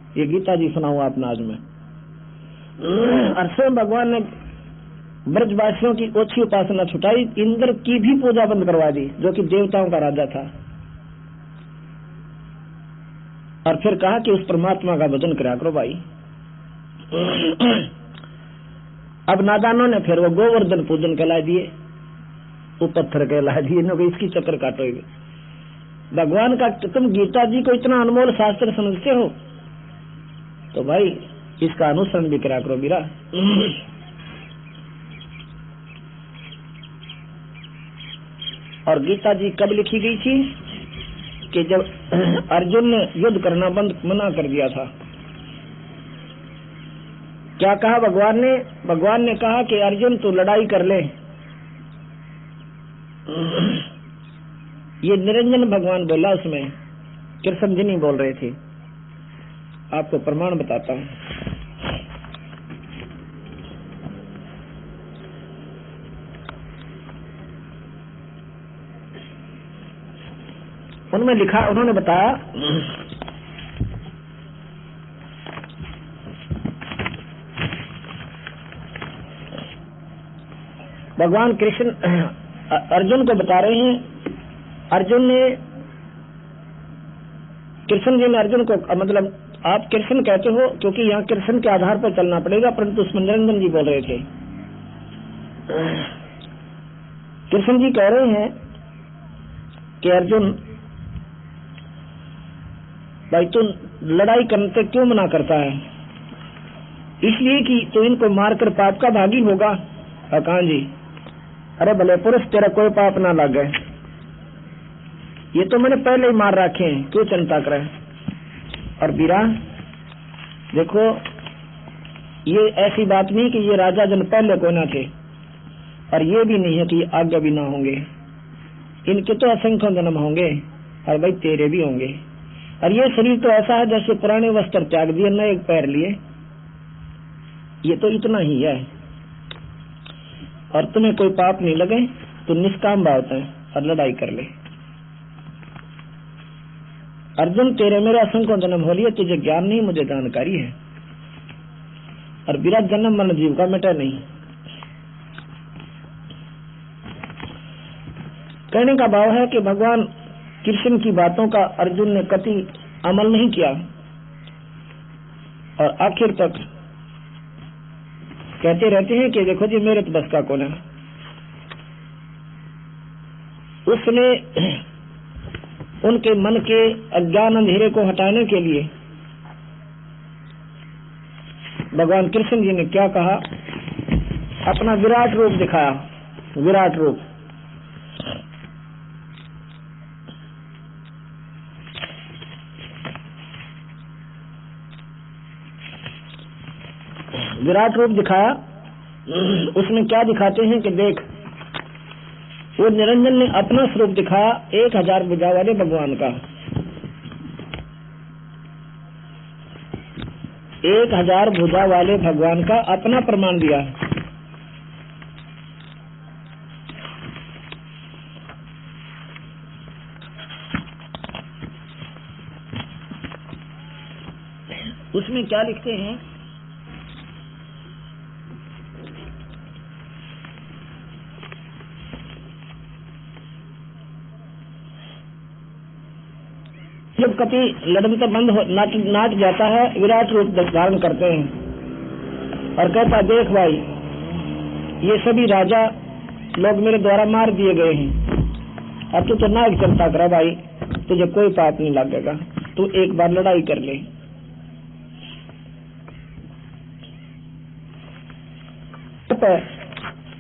ये गीता जी सुनाऊं आपने आज में। और स्वयं भगवान ने ब्रजवासियों की ओछी उपासना छुटाई, इंद्र की भी पूजा बंद करवा दी जो कि देवताओं का राजा था, और फिर कहा कि उस परमात्मा का भजन करा करो भाई। अब नादानों ने फिर वो गोवर्धन पूजन कहला दिए, वो पत्थर कहला दिए, इन्होंने इसकी चक्कर काटोगे। भगवान का तुम गीता जी को इतना अनमोल शास्त्र समझते हो तो भाई इसका अनुसरण भी करा करो मीरा। और गीता जी कब लिखी गई थी कि जब अर्जुन ने युद्ध करना मना कर दिया था। क्या कहा भगवान ने? भगवान ने कहा कि अर्जुन तू लड़ाई कर ले। ये निरंजन भगवान बोला, उसमें कृष्ण जी नहीं बोल रहे थे। आपको प्रमाण बताता हूं। उनमें लिखा, उन्होंने बताया भगवान कृष्ण अर्जुन को बता रहे हैं। अर्जुन ने, कृष्ण जी ने अर्जुन को, मतलब आप कृष्ण कहते हो क्योंकि यहाँ कृष्ण के आधार पर चलना पड़ेगा, परंतु उसमें निरंजन जी बोल रहे थे। कृष्ण जी कह रहे हैं कि अर्जुन भाई तू लड़ाई करने से क्यों मना करता है? इसलिए कि तू इनको मारकर पाप का भागी होगा। कहाँ जी? अरे भले पुरुष तेरा कोई पाप ना लगे, ये तो मैंने पहले ही मार रखे हैं, क्यों चिंता करे? और बीरा देखो, ये ऐसी बात नहीं कि ये राजा जन पहले को ना थे, और ये भी नहीं है कि आगे भी ना होंगे। इनके तो असंख्य जन्म होंगे, और भाई तेरे भी होंगे। और ये शरीर तो ऐसा है जैसे पुराने वस्त्र त्याग दिए, नए पैर लिए। ये तो इतना ही है, और तुम्हें कोई पाप नहीं लगे तो निष्काम भाव है और लड़ाई कर ले। अर्जुन तेरे मेरे असंख्य जन्म हो लिए, तुझे ज्ञान नहीं, मुझे जानकारी है। और बिना जन्म मरण जीव का मिटा नहीं। कहने का भाव है कि भगवान कृष्ण की बातों का अर्जुन ने कति अमल नहीं किया, और आखिर तक कहते रहते हैं कि देखो जी मेरे तो बस का कौन है। उसने उनके मन के अज्ञान अंधेरे को हटाने के लिए भगवान कृष्ण जी ने क्या कहा? अपना विराट रूप दिखाया। विराट रूप, विराट रूप दिखाया। उसमें क्या दिखाते हैं कि देख, वो निरंजन ने अपना स्वरूप दिखाया 1000 भुजा वाले भगवान का। 1000 भुजा वाले भगवान का अपना प्रमाण दिया। उसमें क्या लिखते हैं? जब कभी लड़न तो बंद हो नाट जाता है, विराट रूप धारण करते हैं और कहता देख भाई, ये सभी राजा लोग मेरे द्वारा मार दिए गए हैं, अब तू तो नाग चिंता करा भाई, तुझे कोई पाप नहीं लगेगा, तू एक बार लड़ाई कर ले।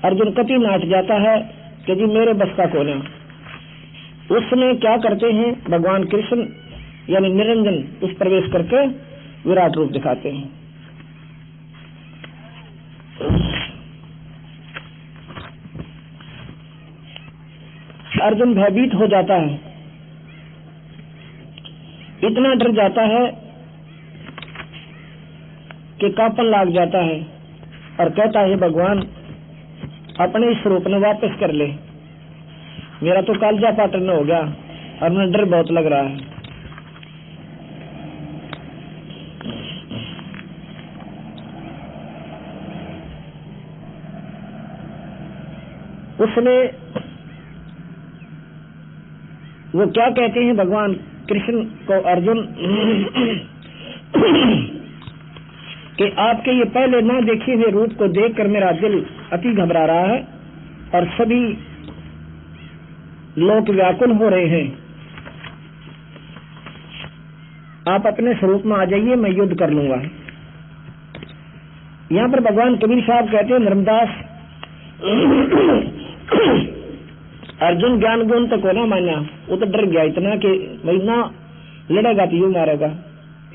अर्जुन कति नाट जाता है कि जी मेरे बस का कौन है। उसमें क्या करते हैं? भगवान कृष्ण यानी निरंजन उस प्रवेश करके विराट रूप दिखाते हैं। अर्जुन भयभीत हो जाता है, इतना डर जाता है कि कांपन लाग जाता है और कहता है भगवान अपने इस रूप में वापस कर ले, मेरा तो कालजा पाटन हो गया और मुझे डर बहुत लग रहा है। उसने वो क्या कहते हैं भगवान कृष्ण को अर्जुन कि आपके ये पहले ना देखे हुए रूप को देखकर मेरा दिल अति घबरा रहा है और सभी लोग व्याकुल हो रहे हैं। आप अपने स्वरूप में आ जाइए, मैं युद्ध कर लूंगा। यहाँ पर भगवान कबीर साहब कहते हैं धर्मदास अर्जुन ज्ञान गुण तक को ना माना, वो तो डर गया इतना कि भाई ना लड़ेगा तो यूं मारेगा।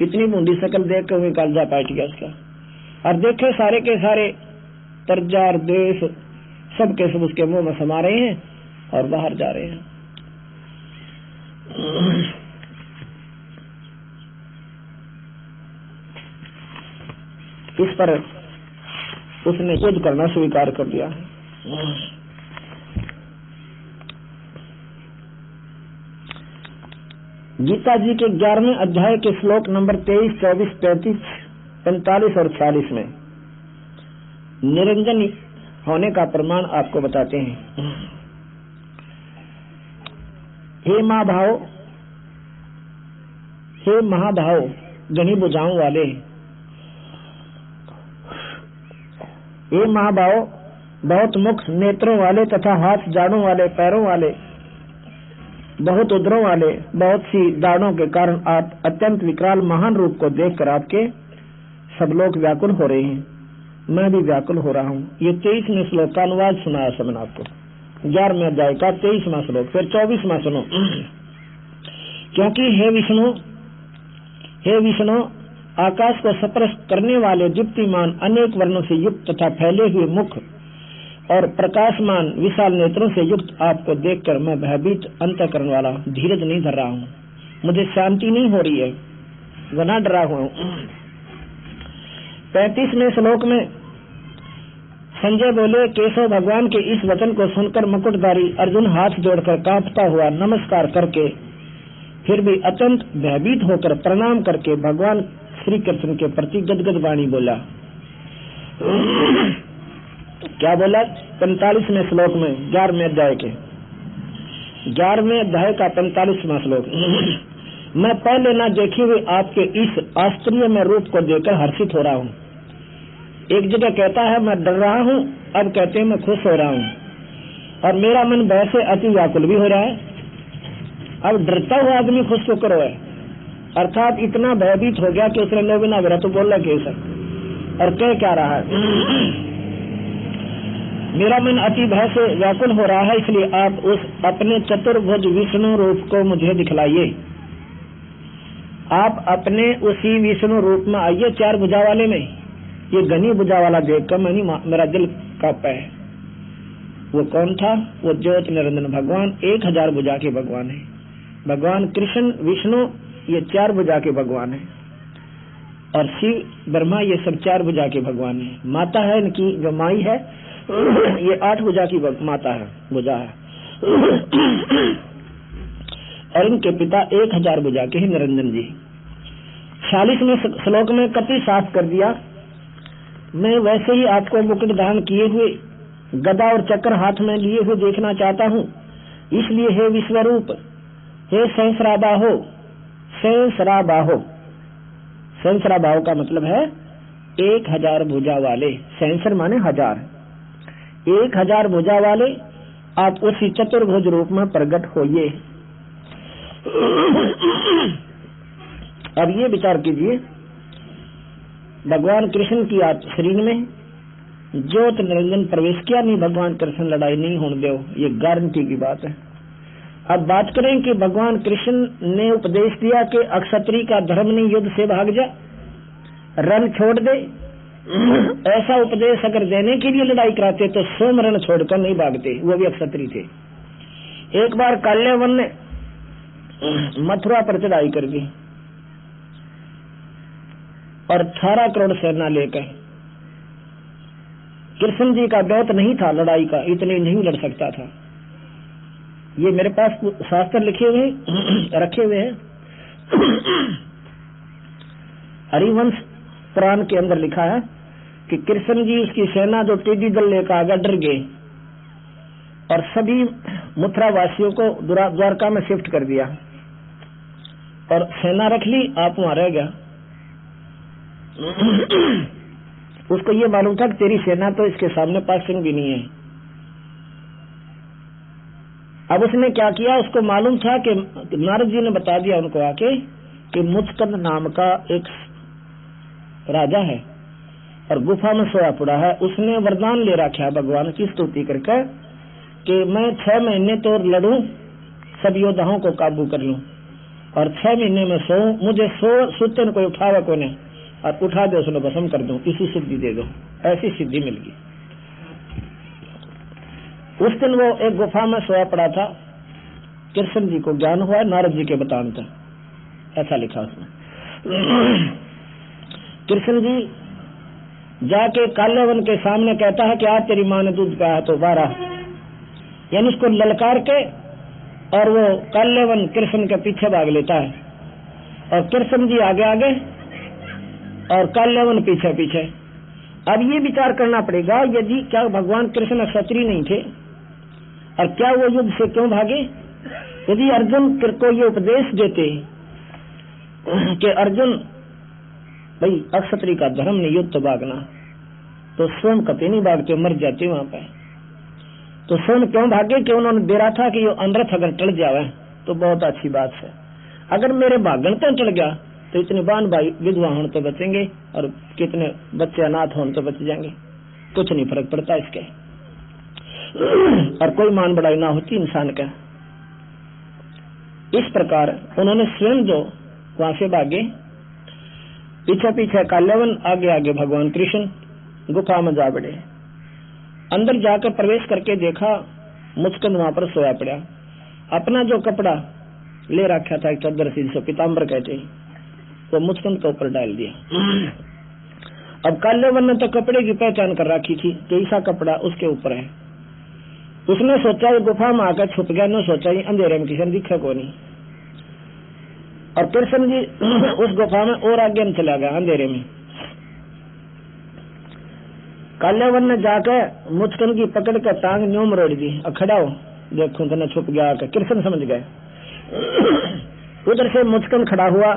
इतनी बूंदी शकल देख कर कालजा पाट गया उसका। और देखे सारे के सारे तरजा और द्वेष सब के सब उसके मुंह में समा रहे हैं और बाहर जा रहे हैं। इस पर उसने युद्ध करना स्वीकार कर लिया। गीता जी के 11वें अध्याय के श्लोक नंबर 23, 24, 35, 45 और 46 में निरंजन होने का प्रमाण आपको बताते हैं। हे महाभाव, हे महाभाव घनी भुजाओं वाले, हे महाभाव बहुत मुख नेत्रों वाले तथा हाथ जाड़ों वाले, पैरों वाले, बहुत उदरों वाले, बहुत सी दाढ़ों के कारण आप अत्यंत विकराल महान रूप को देखकर आपके सब लोग व्याकुल हो रहे हैं। मैं भी व्याकुल हो रहा हूँ। ये 23वें श्लोक का अनुवाद सुनाया सबने आपको। 11वें अध्याय का 23वां श्लोक, फिर 24वां सुनो। क्योंकि हे विष्णु आकाश को स्पर्श करने वाले दीप्तिमान अनेक वर्णों से युक्त तथा फैले हुए मुख और प्रकाशमान विशाल नेत्रों से युक्त आपको देखकर मैं भयभीत अंतःकरण वाला धीरज नहीं धर रहा हूँ। मुझे शांति नहीं हो रही है, घना डरा हुआ हूँ। 35वें श्लोक में संजय बोले, केशव भगवान के इस वचन को सुनकर मुकुटधारी अर्जुन हाथ जोड़कर कांपता हुआ नमस्कार करके फिर भी अत्यंत भयभीत होकर प्रणाम करके भगवान श्री कृष्ण के प्रति गदगद वाणी बोला। क्या बोला? 45वें श्लोक में 11वें अध्याय के 11वें अध्याय का 45वां श्लोक। मैं पहले न देखे हुए आपके इस आश्चर्यमय रूप को देखकर हर्षित हो रहा हूँ। एक जगह कहता है मैं डर रहा हूँ, अब कहते हैं मैं खुश हो रहा हूँ, और मेरा मन भय से अति व्याकुल भी हो रहा है। अब डरता हुआ आदमी खुश तो करो है, अर्थात इतना भयभीत हो गया कि उसने नो बिना मेरा तो बोल रहा कैसा, और कह क्या रहा है मेरा मन अति भय से व्याकुल हो रहा है, इसलिए आप उस अपने चतुर्भुज विष्णु रूप को मुझे दिखलाइए। आप अपने उसी विष्णु रूप में आइए, 4 भुजा वाले में। ये घनी भुजा वाला देखकर मेरा दिल कांपा है। वो कौन था? वो ज्योत निरंजन भगवान 1000 भुजा के भगवान है। भगवान कृष्ण विष्णु ये 4 भुजा के भगवान है, और शिव ब्रह्मा ये सब 4 भुजा के भगवान है। माता है इनकी जो माई है ये 8 भुजा की माता है, भुजा है, और इनके पिता 1000 भुजा के हैं निरंजन जी। 46वें श्लोक में कति साफ कर दिया, मैं वैसे ही आपको मुकुट धारण किए हुए गदा और चक्र हाथ में लिए हुए देखना चाहता हूँ। इसलिए हे विश्वरूप, हे सहस्राबाहो, सहस्राबाहो, सहस्राबाहो का मतलब है 1000 भुजा वाले। सहस्र माने 1000, 1000 भुजा वाले आप उसी चतुर्भुज रूप में प्रकट होइए। अब ये विचार कीजिए, भगवान कृष्ण की आप शरीर में ज्योत निरंजन प्रवेश किया नहीं, भगवान कृष्ण लड़ाई नहीं होने दो, ये गारंटी की बात है। अब बात करें कि भगवान कृष्ण ने उपदेश दिया कि अक्षत्री का धर्म नहीं, युद्ध से भाग जा, रण छोड़ दे। ऐसा उपदेश अगर देने के लिए लड़ाई कराते तो 100 रण छोड़कर नहीं भागते, वो भी अक्षत्री थे। एक बार काल्यावन ने मथुरा पर चढ़ाई कर दी और 18 करोड़ सेना लेकर। कृष्ण जी का दौत नहीं था लड़ाई का, इतने नहीं लड़ सकता था। ये मेरे पास शास्त्र लिखे हुए रखे हुए हैं। हरिवंश पुराण के अंदर लिखा है कि कृष्ण जी उसकी सेना जो टेढ़ी दल लेकर आगे डर गए, और सभी मथुरा वासियों को द्वारका में शिफ्ट कर दिया और सेना रख ली, आप वहां रह गया। उसको ये मालूम था कि तेरी सेना तो इसके सामने पासिंग भी नहीं है। अब उसने क्या किया, उसको मालूम था कि नारद जी ने बता दिया उनको आके कि मुचकंद नाम का एक राजा है और गुफा में सोया पड़ा है। उसने वरदान ले रखा है भगवान की स्तुति करके कि मैं 6 महीने तो लड़ूं, सब योद्धाओं को काबू कर लूं और 6 महीने में सोऊं, मुझे सुतन कोई उठावे को नहीं और उठा दे उसने भस्म कर दूं, इसी सिद्धि दे दो। ऐसी सिद्धि मिल गई। उस दिन वो एक गुफा में सोया पड़ा था, कृष्ण जी को ज्ञान हुआ, नारद जी के बताने था, ऐसा लिखा उसने। कृष्ण जी जाके काल्यवन के सामने कहता है कि आज तेरी माँ ने दूध पाया तो 12, यानी उसको ललकार के, और वो काल्यवन कृष्ण के पीछे भाग लेता है और कृष्ण जी आगे आगे और काल्यवन पीछे पीछे। अब ये विचार करना पड़ेगा, यदि क्या भगवान कृष्ण क्षत्रिय नहीं थे और क्या वो युद्ध से क्यों भागे? यदि अर्जुन को ये उपदेश देते कि अर्जुन भाई अक्षत्रिय का धर्म नहीं युद्ध तो भागना, तो स्वयं कभी नहीं भागते, मर जाते वहां पे। तो स्वयं क्यों भागे? कि उन्होंने दे रहा था कि ये अनरथ अगर टल जावे तो बहुत अच्छी बात है, अगर मेरे भागन तो टल गया तो इतने बान भाई विधवा होने तो बचेंगे और कितने बच्चे अनाथ होने तो बच जाएंगे, कुछ नहीं फर्क पड़ता इसके, और कोई मान बढ़ाई ना होती इंसान का। इस प्रकार उन्होंने स्वयं जो वहां से भागे, पीछे पीछे काल्यवन, आगे आगे भगवान कृष्ण गुफा में जा बढ़े। अंदर जाकर प्रवेश करके देखा मुचकंद वहां पर सोया पड़ा, अपना जो कपड़ा ले रखा था एक चादर सी जिसे पीताम्बर कहते, तो मुचकंद के ऊपर डाल दिया। अब काल्यवन ने तो कपड़े की पहचान कर रखी थी कि ऐसा कपड़ा उसके ऊपर है। उसने सोचा ये गुफा में आकर छुप गया, ने सोचा ये अंधेरे में किसी दिखा को नहीं, और कृष्ण जी उस गुफा में और आगे चला गया अंधेरे में। काल्यवन ने जाकर मुचकंद की पकड़ कर टांग न्यों मरोड़ दी, खड़ा हो देखो तो छुप गया आकर। कृष्ण समझ गए। उधर से मुचकंद खड़ा हुआ,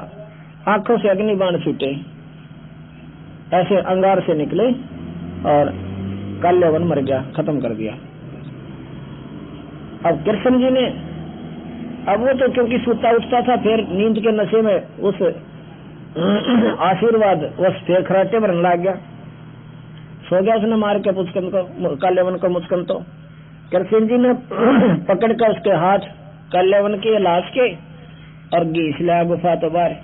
आंखों से अग्नि बाण छूटे, ऐसे अंगार से निकले और काल्यवन मर गया, खत्म कर दिया। अब कृष्ण जी ने, अब वो तो क्योंकि सूता उठता था, फिर नींद के नशे में उस आशीर्वाद उस फिर खराटे भरने लग गया, सो गया। उसने मार के मुचकंद को, काल्यवन को मुचकंद। तो कृष्ण जी ने पकड़ कर उसके हाथ काल्यवन के लाश के और घीस लिया गुफा तो बाहर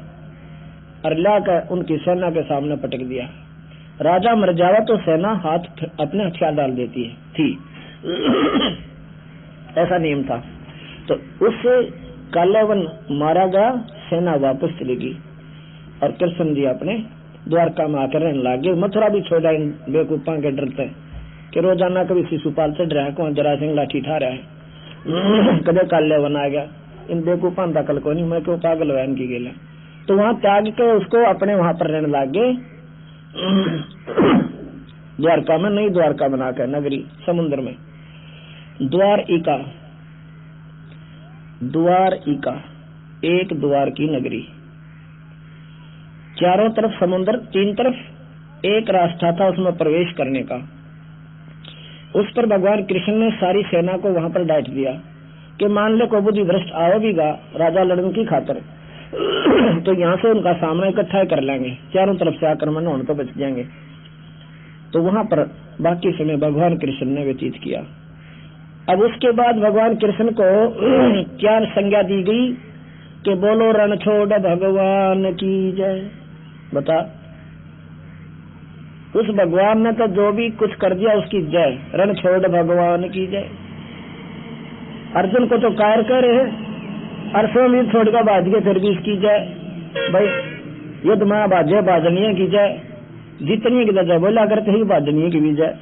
और लाकर उनकी सेना के सामने पटक दिया। राजा मर जावा तो सेना हाथ अपने हथियार डाल देती है थी, ऐसा नियम था। तो उससे काल्यवन मारा गया, सेना वापस चली गई और कृष्ण जी अपने द्वारका में आकर रहने लगे। मथुरा भी छोड़ा इन बेवकूफा के डरते कि रोजाना कभी शिशुपाल चढ़ रहा है, कौन जरा सिंह लाठी ठा रहा है, कदे काल्यवन आ गया, इन बेवकूफा दखल को नहीं, मैं क्यों पागल हुआ इनकी गेला। तो वहां त्याग के उसको अपने वहां पर रहने लगे द्वारका में, नई द्वारका बनाकर नगरी समुद्र में। द्वारिका, द्वारिका एक द्वार की नगरी, चारों तरफ समुद्र, 3 तरफ एक रास्ता था उसमें प्रवेश करने का। उस पर भगवान कृष्ण ने सारी सेना को वहां पर डांट दिया कि मान ले को बुद्धि भ्रष्ट आओगीगा राजा लड़न की खातर तो यहाँ से उनका सामना इकट्ठा कर लेंगे, चारों तरफ से आक्रमण होने तो बच जाएंगे। तो वहां पर बाकी समय भगवान कृष्ण ने व्यतीत किया। अब उसके बाद भगवान कृष्ण को क्या संज्ञा दी गई कि बोलो रण छोड़ भगवान की जय। बता, उस भगवान ने तो जो भी कुछ कर दिया उसकी जय, रण छोड़ भगवान की जय। अर्जुन को तो कायर कह रहे हैं, अरसों में छोड़ कर बाज के फिर भी इसकी जय, भाई युद्ध माँ बाजे बाजनीय की जय, जितनी की जय बोला करते ही बाजनीय की भी जय।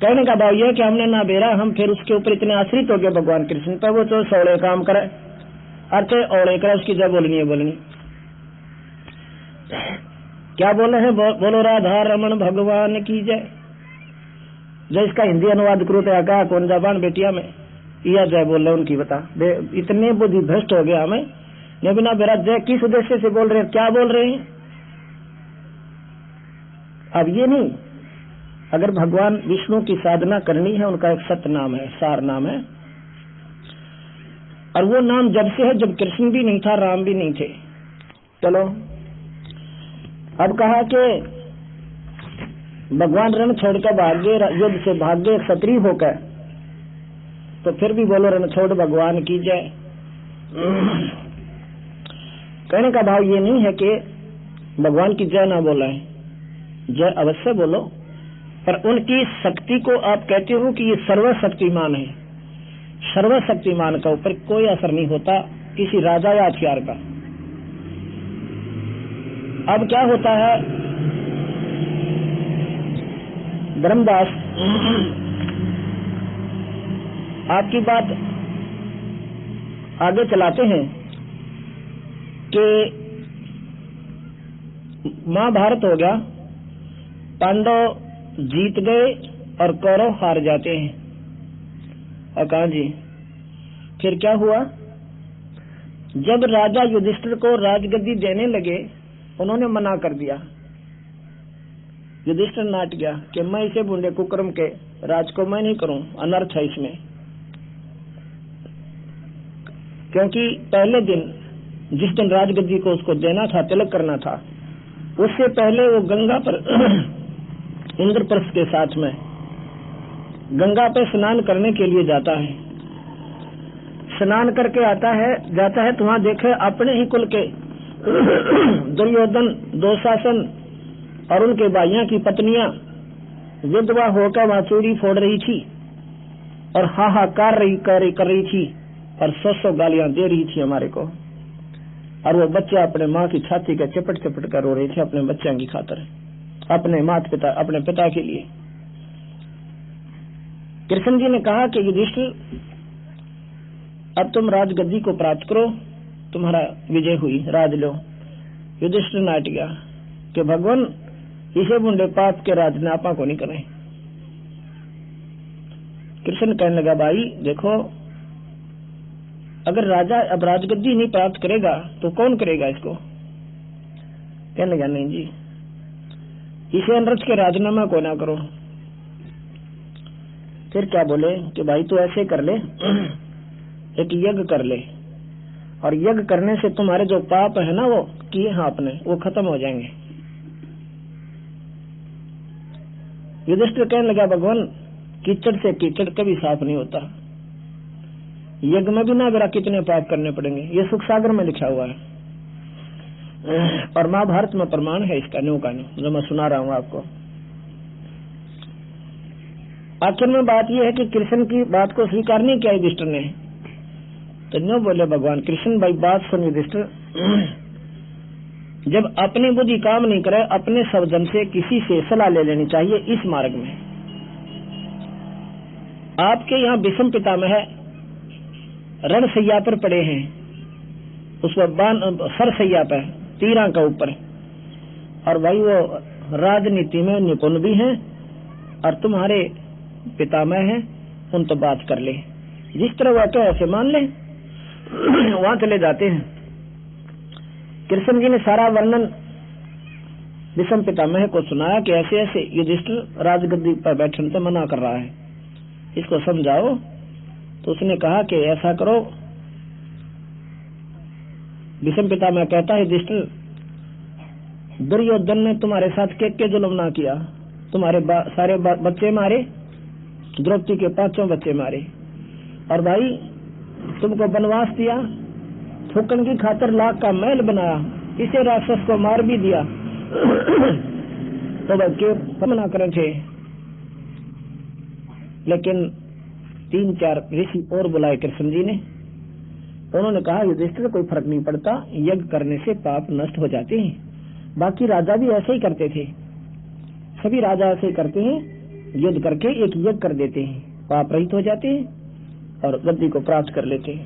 कहने का भाव यह कि हमने ना बेरा, हम फिर उसके ऊपर इतने आश्रित हो गए भगवान कृष्ण पर, वो तो सौड़े काम करे, अर्थ औड़े करे, उसकी जय बोलनी है बोलनी। क्या बोले हैं? बोलो राधा रमन भगवान की जय। जो इसका हिंदी अनुवाद करूँ तो आका कौन जबान बेटिया में या जय बोल रहे उनकी बता इतने बुद्धि भ्रष्ट हो गया हमें ने बिना मेरा जय किस उद्देश्य से बोल रहे हैं, क्या बोल रहे हैं। अब ये नहीं, अगर भगवान विष्णु की साधना करनी है उनका एक सत्य नाम है, सार नाम है, और वो नाम जब से है जब कृष्ण भी नहीं था राम भी नहीं थे। चलो अब कहा कि भगवान रण छोड़कर भाग्य युद्ध से भाग्य क्षत्रिय होकर, तो फिर भी बोलो रण छोड़ भगवान की जय। कहने का भाव ये नहीं है कि भगवान की जय ना बोला है, जय अवश्य बोलो, पर उनकी शक्ति को आप कहते हो कि ये सर्वशक्तिमान है। सर्वशक्तिमान का ऊपर कोई असर नहीं होता किसी राजा या हथियार का। अब क्या होता है, धर्मदास आपकी बात आगे चलाते हैं कि महाभारत हो गया, पांडव जीत गए और कौरव हार जाते हैं। और कहा जी फिर क्या हुआ, जब राजा युधिष्ठिर को राजगद्दी देने लगे उन्होंने मना कर दिया। युधिष्ठिर नाट गया कि मैं इसे बूंदे कुकर्म के राज को मैं नहीं करूं, अनर्थ है इसमें। क्योंकि पहले दिन जिस दिन राजगद्दी को उसको देना था, तिलक करना था, उससे पहले वो गंगा पर इंद्रप्रस्थ के साथ में गंगा पे स्नान करने के लिए जाता है। स्नान करके आता है, जाता है तो वहां देखे अपने ही कुल के दुर्योधन, दुशासन और उनके भाइयों की पत्नियां विधवा होकर वहां चूड़ी फोड़ रही थी और हाहाकार कर रही थी और 100 गालियां दे रही थी हमारे को। और वो बच्चे अपने माँ की छाती का चपट चपट कर रो रहे थे अपने बच्चों की खातर, अपने माता पिता, अपने पिता के लिए। कृष्ण जी ने कहा कि युधिष्ठिर अब तुम राजगद्दी को प्राप्त करो, तुम्हारा विजय हुई, राज लो। युधिष्ठिर नाट गया कि भगवान इसे बुंडे पाप के राज ने आपा को नहीं करे। कृष्ण कहने लगा भाई देखो, अगर राजा अब राजगद्दी नहीं प्राप्त करेगा तो कौन करेगा इसको। कहने लगा नहीं जी, इसे अनर्थ के राजनामा को ना करो। फिर क्या बोले कि भाई तू ऐसे कर ले, एक यज्ञ कर ले, और यज्ञ करने से तुम्हारे जो पाप है ना वो किए हैं आपने, वो खत्म हो जाएंगे। युधिष्ठिर कहने लगा भगवान कीचड़ से कीचड़ कभी साफ नहीं होता, यज्ञ में भी ना मेरा कितने पाप करने पड़ेंगे, ये सुख सागर में लिखा हुआ है और महाभारत में प्रमाण है इसका, न्यू का न्यू जो मैं सुना रहा हूं आपको। आखिर में बात यह है कि कृष्ण की बात को स्वीकार नहीं किया युधिष्ठिर ने, तो न्यू बोले भगवान कृष्ण भाई बात सुन युधिष्ठिर, जब अपनी बुद्धि काम नहीं करे अपने सब जन से किसी से सलाह ले लेनी चाहिए। इस मार्ग में आपके यहाँ विषम पितामह रण सैया पर पड़े हैं, उस पर सर सैया पर तीरा का ऊपर, और भाई वो राजनीति में निपुण भी हैं और तुम्हारे पितामह हैं, उन तो बात कर ले, जिस तरह वह तो ऐसे मान ले। वहां चले जाते हैं। कृष्ण जी ने सारा वर्णन विषम पितामह को सुनाया कि ऐसे ऐसे युधिष्ठिर राजगद्दी पर बैठने से मना कर रहा है, इसको समझाओ। तो उसने कहा कि ऐसा करो, विषम पितामह कहता है युधिष्ठिर दुर्योधन ने तुम्हारे साथ के जुल्म ना किया, तुम्हारे सारे बच्चे मारे, द्रौपदी के 5 बच्चे मारे, और भाई तुमको वनवास दिया, फूकन की खातर लाख का महल बनाया, इसे राक्षस को मार भी दिया तो बच्चे मना करे थे। लेकिन 3-4 ऋषि और बुलाए कृष्ण जी ने, उन्होंने कहा युधिष्ठिर कोई फर्क नहीं पड़ता, यज्ञ करने से पाप नष्ट हो जाते हैं। बाकी राजा भी ऐसे ही करते थे, सभी राजा ऐसे ही करते हैं, युद्ध करके एक यज्ञ कर देते हैं, पाप रहित हो जाते हैं और गद्दी को प्राप्त कर लेते हैं।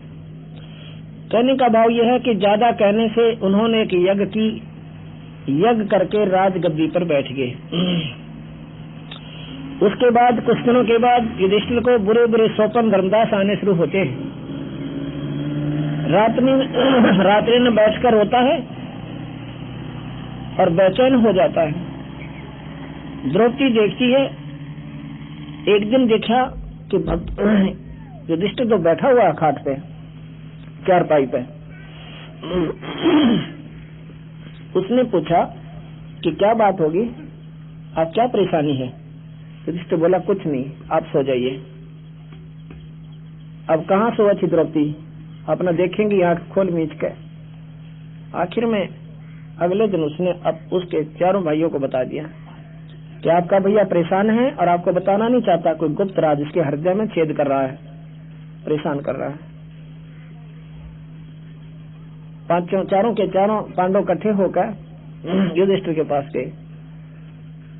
कहने का भाव यह है कि ज्यादा कहने से उन्होंने एक यज्ञ की, यज्ञ करके राज गद्दी पर बैठ गए। उसके बाद कुछ दिनों के बाद युधिष्ठिर को बुरे बुरे स्वप्न धर्मदास आने शुरू होते हैं। रात्रि में बैठकर रोता है और बेचैन हो जाता है। द्रौपदी देखती है, एक दिन देखा कि युधिष्ठिर तो बैठा हुआ खाट पे, चारपाई पे। उसने पूछा कि क्या बात होगी, आप क्या परेशानी है? युधिष्ठिर बोला कुछ नहीं, आप सो जाइए। अब कहाँ सो अच्छी द्रौपदी, अपना देखेंगी आंख खोल मीच के। आखिर में अगले दिन उसने अब उसके चारों भाइयों को बता दिया कि आपका भैया परेशान है और आपको बताना नहीं चाहता, कोई गुप्त राज इसके हृदय में छेद कर रहा है, परेशान कर रहा है। चारों के चारों पांडव इकट्ठे होकर युधिष्ठिर के पास गए।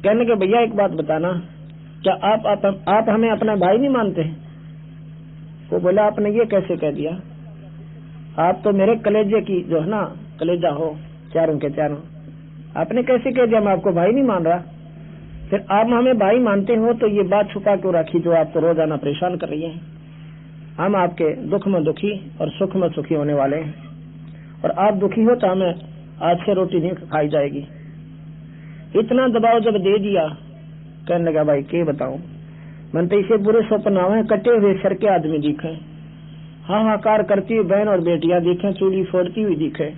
कहने के भैया एक बात बताना, क्या आप हमें अपना भाई नहीं मानते? वो बोला आपने ये कैसे कह दिया, आप तो मेरे कलेजे की जो है ना कलेजा हो, चारों के चारों, आपने कैसे कह दिया मैं आपको भाई नहीं मान रहा? फिर आप हमें भाई मानते हो तो ये बात छुपा क्यों रखी जो आपको रोजाना परेशान कर रही है? हम आपके दुख में दुखी और सुख में सुखी होने वाले हैं, और आप दुखी हो तो हमें आज से रोटी नहीं खाई जाएगी। इतना दबाव जब दे दिया, कहने लगा भाई के बताऊं, मन तो इसे बुरे स्वप्न आवे, कटे हुए सर के आदमी दिखे, हाहाकार करती हुई बहन और बेटियां दिखे, चूड़ी फोड़ती हुई दिखे,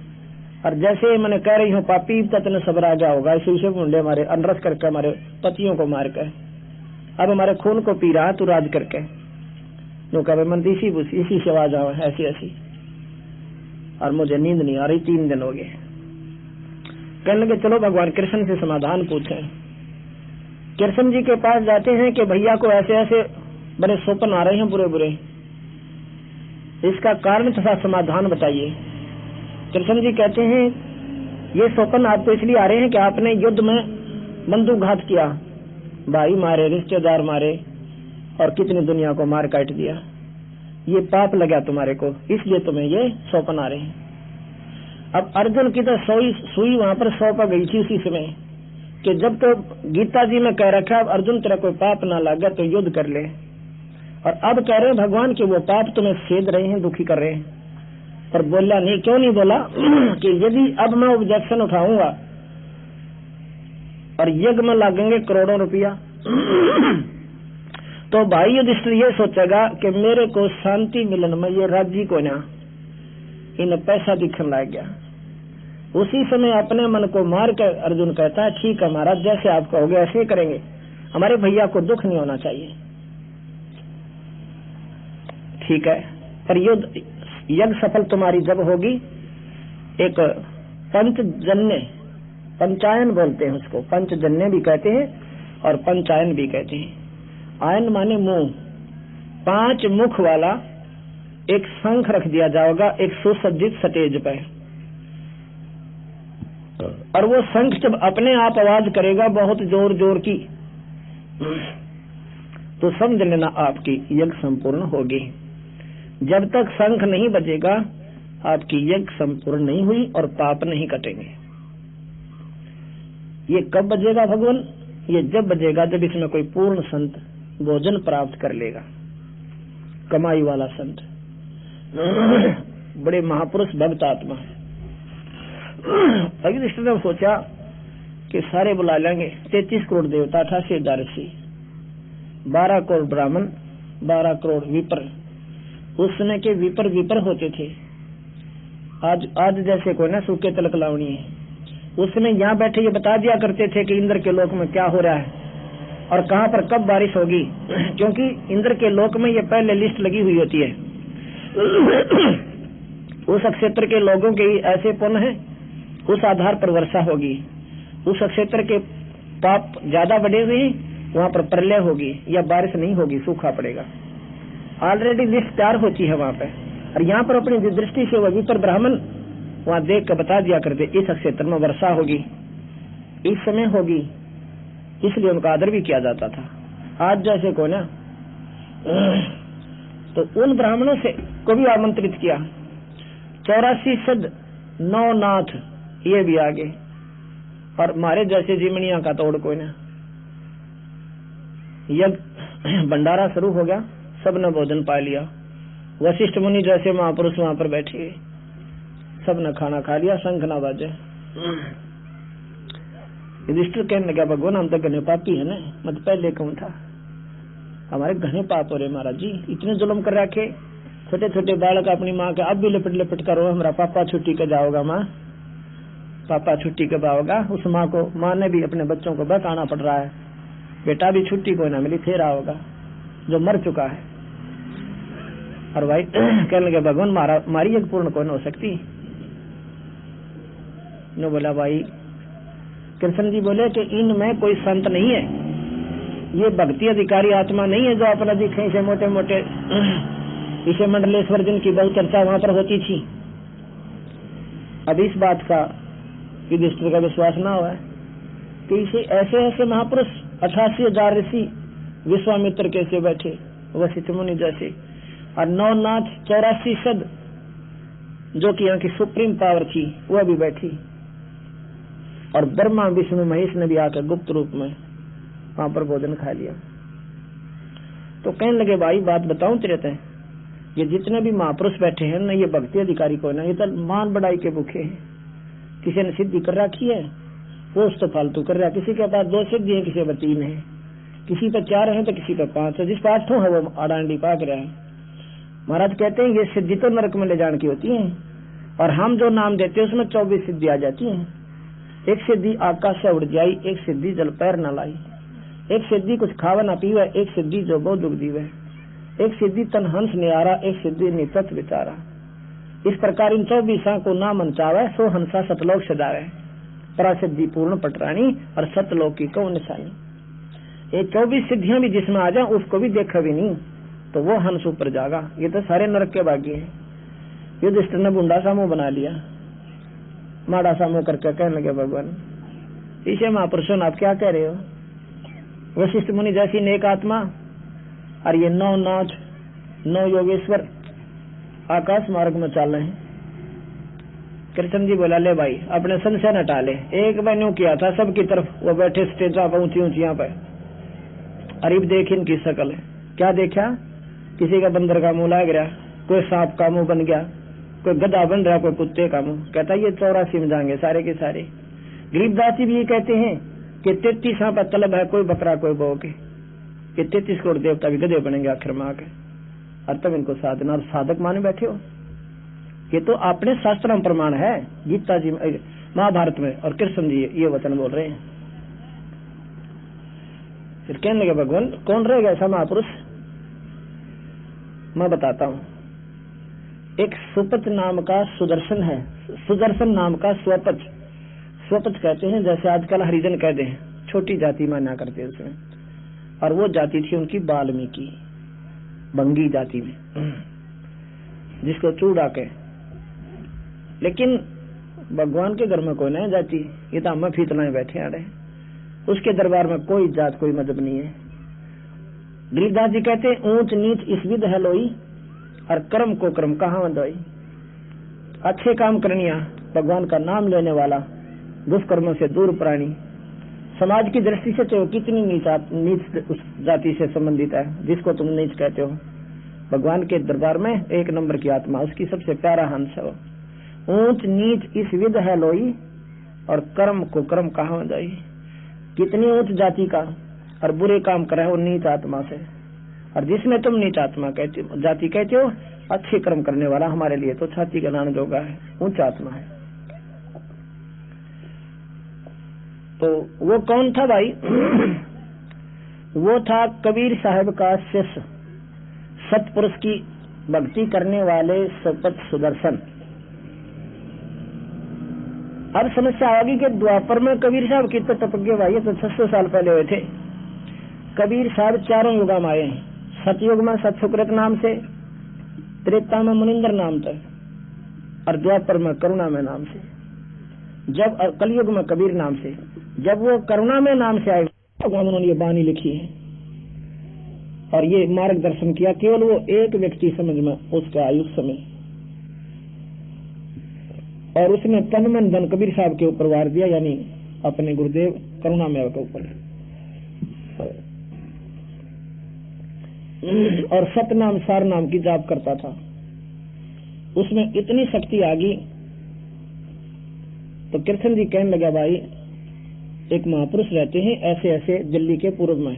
और जैसे मैंने कह रही हूँ पापी तत्न सब राजा होगा, इसी से मुंडे हमारे अनरस करके हमारे पतियों को मार कर अब हमारे खून को पी रहा तू राज करके। जो कहे मन इसी से आवाज आवा ऐसी ऐसी, और मुझे नींद नहीं आ रही, 3 दिन हो गए। कहने लगे चलो भगवान कृष्ण से समाधान पूछें। कृष्ण जी के पास जाते हैं कि भैया को ऐसे ऐसे बड़े स्वप्न आ रहे हैं बुरे बुरे, इसका कारण तथा समाधान बताइए। कृष्ण जी कहते हैं ये स्वप्न आपको इसलिए आ रहे हैं कि आपने युद्ध में बंदूकघात किया, भाई मारे, रिश्तेदार मारे, और कितनी दुनिया को मार काट दिया, ये पाप लगा तुम्हारे को, इसलिए तुम्हें ये स्वप्न आ रहे हैं। अब अर्जुन की तो सुई वहां पर 100 पर गई थी उसी समय, कि जब तो गीता जी में कह रखा है अर्जुन तेरा कोई पाप ना लगा तो युद्ध कर ले, और अब कह रहे हैं भगवान कि वो पाप तुम्हें सेध रहे हैं, दुखी कर रहे हैं। पर बोला नहीं, क्यों नहीं बोला कि यदि अब मैं ऑब्जेक्शन उठाऊंगा और यज्ञ में लागेंगे करोड़ों रुपया तो भाई युधिष्ठिर ये सोचेगा कि मेरे को शांति मिलन में ये राज्य को ना इन्हें पैसा दिखने लग गया। उसी समय अपने मन को मार कर अर्जुन कहता है ठीक है महाराज, जैसे आप कहोगे ऐसे ही करेंगे, हमारे भैया को दुख नहीं होना चाहिए। ठीक है, पर युद्ध यज्ञ सफल तुम्हारी जब होगी, एक पंचजन्य, पंचायन बोलते हैं उसको, पंचजन्य भी कहते हैं और पंचायन भी कहते हैं। आयन माने मुंह, 5 मुख वाला एक शंख रख दिया जाएगा एक सुसज्जित स्टेज पर, और वो शंख जब अपने आप आवाज करेगा बहुत जोर जोर की, तो समझ लेना आपकी यज्ञ संपूर्ण होगी। जब तक शंख नहीं बजेगा आपकी यज्ञ संपूर्ण नहीं हुई और पाप नहीं कटेंगे। ये कब बजेगा भगवान? ये जब बजेगा जब इसमें कोई पूर्ण संत भोजन प्राप्त कर लेगा, कमाई वाला संत, बड़े महापुरुष भक्त आत्मा। युधिष्ठिर ने सोचा कि सारे बुला लेंगे, 33 करोड़ देवता, 88,000 ऋषि, 12 करोड़ ब्राह्मण, 12 करोड़ विपर। उस समय के विपर होते थे, आज जैसे कोई ना सूखे तलक लावनी है। उस समय यहाँ बैठे ये बता दिया करते थे कि इंद्र के लोक में क्या हो रहा है और कहाँ पर कब बारिश होगी, क्योंकि इंद्र के लोक में ये पहले लिस्ट लगी हुई होती है। उस क्षेत्र के लोगों के ऐसे पुण्य है, उस आधार पर वर्षा होगी। उस क्षेत्र के पाप ज्यादा बढ़े हुए हैं, वहाँ पर प्रलय होगी या बारिश नहीं होगी, सूखा पड़ेगा। ऑलरेडी लिस्ट तैयार होती है वहाँ पे, और यहाँ पर अपनी दृष्टि से वो विपर ब्राह्मण वहाँ देख कर बता दिया करते इस क्षेत्र में वर्षा होगी, इस समय होगी, इसलिए उनका आदर भी किया जाता था। आज जैसे को ना तो उन ब्राह्मणों से को भी आमंत्रित किया, 84 सद 9 नाथ ये भी आगे, और मारे जैसे जिमनिया का तोड़ कोई ना, यज्ञ भंडारा शुरू हो गया, सबने भोजन पा लिया। वशिष्ठ मुनि जैसे महापुरुष वहां पर बैठे, सबने खाना खा लिया, शंख ना बाजे। युधिष्ठिर कहने लगा, भगवान हम तो घने पापी है ना, मैं तो पहले कहूं था, हमारे घने पाप हो रहे महाराज जी, इतने जुल्म कर रखे, छोटे छोटे बालक अपनी माँ के अब भी लिपट लिपट करो, हमारा पापा छुट्टी के जाओगा, माँ पापा छुट्टी कब आओगा। उस माँ को, माँ ने भी अपने बच्चों को बचाना पड़ रहा है, बेटा भी छुट्टी को ना मिली फिर आओगा जो मर चुका है। और भाई कहने लगे, भगवान मारी एक पूर्ण कौन हो सकती। ने बोला, भाई कृष्ण जी बोले कि इनमें कोई संत नहीं है, ये भक्ति अधिकारी आत्मा नहीं है जो अपना दिखे से मोटे मोटे इसे मंडलेश्वर जिनकी बहुत चर्चा वहां पर होती थी। अब इस बात का युधिष्ठिर का विश्वास ना हुआ कि इसे ऐसे ऐसे महापुरुष 88,000 ऋषि विश्वामित्र कैसे बैठे, वशिष्ठ मुनि जैसे, और 9 नाथ 84 सद जो कि यहाँ की सुप्रीम पावर थी वह भी बैठी, और ब्रह्मा विष्णु महेश ने भी आकर गुप्त रूप में वहां पर भोजन खा लिया। तो कहने लगे, भाई बात बताऊं तेरे ते, ये जितने भी महापुरुष बैठे हैं ना, ये भक्ति अधिकारी को ना, ये तो मान बढ़ाई के भूखे हैं। किसी ने सिद्धि कर रखी है वो उस तो फालतू कर रहा है, किसी के पास 2 सिद्धि है, किसी पर 3 है, किसी पर 4 है तो किसी पर 5 है, जिस पर 8 है वो आडांडी पाक रहा है। महाराज कहते हैं ये सिद्धि तो नरक में ले जाने की होती है, और हम जो नाम देते हैं उसमें 24 सिद्धि आ जाती है। एक सिद्धि आकाश से उड़ जाई, एक सिद्धि जल पैर न लाई, एक सिद्धि कुछ खावा न पीवे, एक सिद्धि जो बहुत दुख दीवे, एक सिद्धि तन हंस निहारा, एक सिद्धि नितत विचारा। इस प्रकार इन 24 को ना मनचावे, सो हंसा सतलोक सदावे, परासिद्धि पूर्ण पटरानी और सतलोक की कौ निशानी। ये 24 सिद्धियां भी जिसमें आ जाए उसको भी देखा भी नहीं तो वो हंस ऊपर जागा। ये तो सारे नरक के भाग्य है। युधिष्ठिर ने बुंडा सा मुंह बना लिया, माड़ा सा मुंह करके कहने लगे, भगवान इसे महापुरुषों आप क्या कह रहे हो। वशिष्ठ मुनि जैसी नेक आत्मा और ये 9 नाथ 9 योगेश्वर आकाश मार्ग में चल रहे हैं। कृष्ण जी बोला, ले भाई अपने संशय हटा ले, एक मैंने किया था सबकी तरफ, वो बैठे स्टेजा पर ऊंची ऊंची यहाँ पे, अरीब देख इनकी शकल है। क्या देखा, किसी का बंदर का मुंह लग रहा, कोई सांप का मुंह बन गया, कोई गधा बन रहा, कोई कुत्ते का मुंह। कहता ये 84 में जाएंगे सारे के सारे। गरीबदास जी भी ये कहते हैं कि 33 का तलब है, कोई बकरा कोई बो के, 33 करोड़ देवता भी गधे बनेंगे आखिर में आके, और तब इनको साधना और साधक माने बैठे हो। ये तो अपने शास्त्र में प्रमाण है, गीता जी में, महाभारत में, और कृष्ण जी ये वचन बोल रहे हैं। फिर कहने लगे, भगवान कौन रहेगा ऐसा महापुरुष। मैं बताता हूं, एक सुपच नाम का सुदर्शन है, सुदर्शन नाम का स्वपच, स्वपच कहते हैं जैसे आजकल हरिजन कहते हैं, छोटी जाति माना करते हैं उसमें, और वो जाति थी उनकी वाल्मीकि बंगी जाति में, जिसको चूड़ा के। लेकिन भगवान के घर में कोई नहीं जाति, ये तो हम फितना बैठे आ रहे, उसके दरबार में कोई जात कोई मजहब नहीं है। गरीबदास जी कहते हैं, ऊंच नीच इस विध है लोई, और कर्म को कर्म कहाँ दोई। अच्छे काम करनिया, भगवान का नाम लेने वाला, दुष्कर्मों से दूर प्राणी, समाज की दृष्टि से तो कितनी नीच उस जाति से संबंधित है जिसको तुम नीच कहते हो। भगवान के दरबार में 1 नंबर की आत्मा, उसकी सबसे प्यारा हंस है वो। ऊंच नीच इस विध है लोई, और कर्म को कर्म कहाँ दोई। कितनी ऊंच जाति का और बुरे काम करे वो नीच आत्मा से, और जिसमें तुम नीच आत्मा कहते हो, जाति कहते हो, अच्छे कर्म करने वाला हमारे लिए तो छाती का नान जोगा है, ऊंच आत्मा है। तो वो कौन था भाई वो था कबीर साहब का शिष्य, सतपुरुष की भक्ति करने वाले सपत सुदर्शन। अब समस्या होगी कि द्वापर में कबीर साहब कितने तपज्ञ भाई, तो 600 साल पहले हुए थे। कबीर साहब 4 युग में आए हैं, सतयुग में सतसुकृत नाम से, त्रेता में मुनिंदर नाम से, और द्वापर में करुणा में नाम से, जब कलयुग में कबीर नाम से। जब वो करुणा में नाम से आए तो उन्होंने ये बानी लिखी है और ये मार्गदर्शन किया, केवल वो एक व्यक्ति समझ में उसका आयु समय, और उसने तन मन धन कबीर साहब के ऊपर वार दिया, यानी अपने गुरुदेव करुणा में के ऊपर। और सतनाम सार नाम की जाप करता था। उसमें इतनी शक्ति आ गई तो कृष्ण जी कहने लगा, भाई एक महापुरुष रहते हैं ऐसे ऐसे दिल्ली के पूर्व में,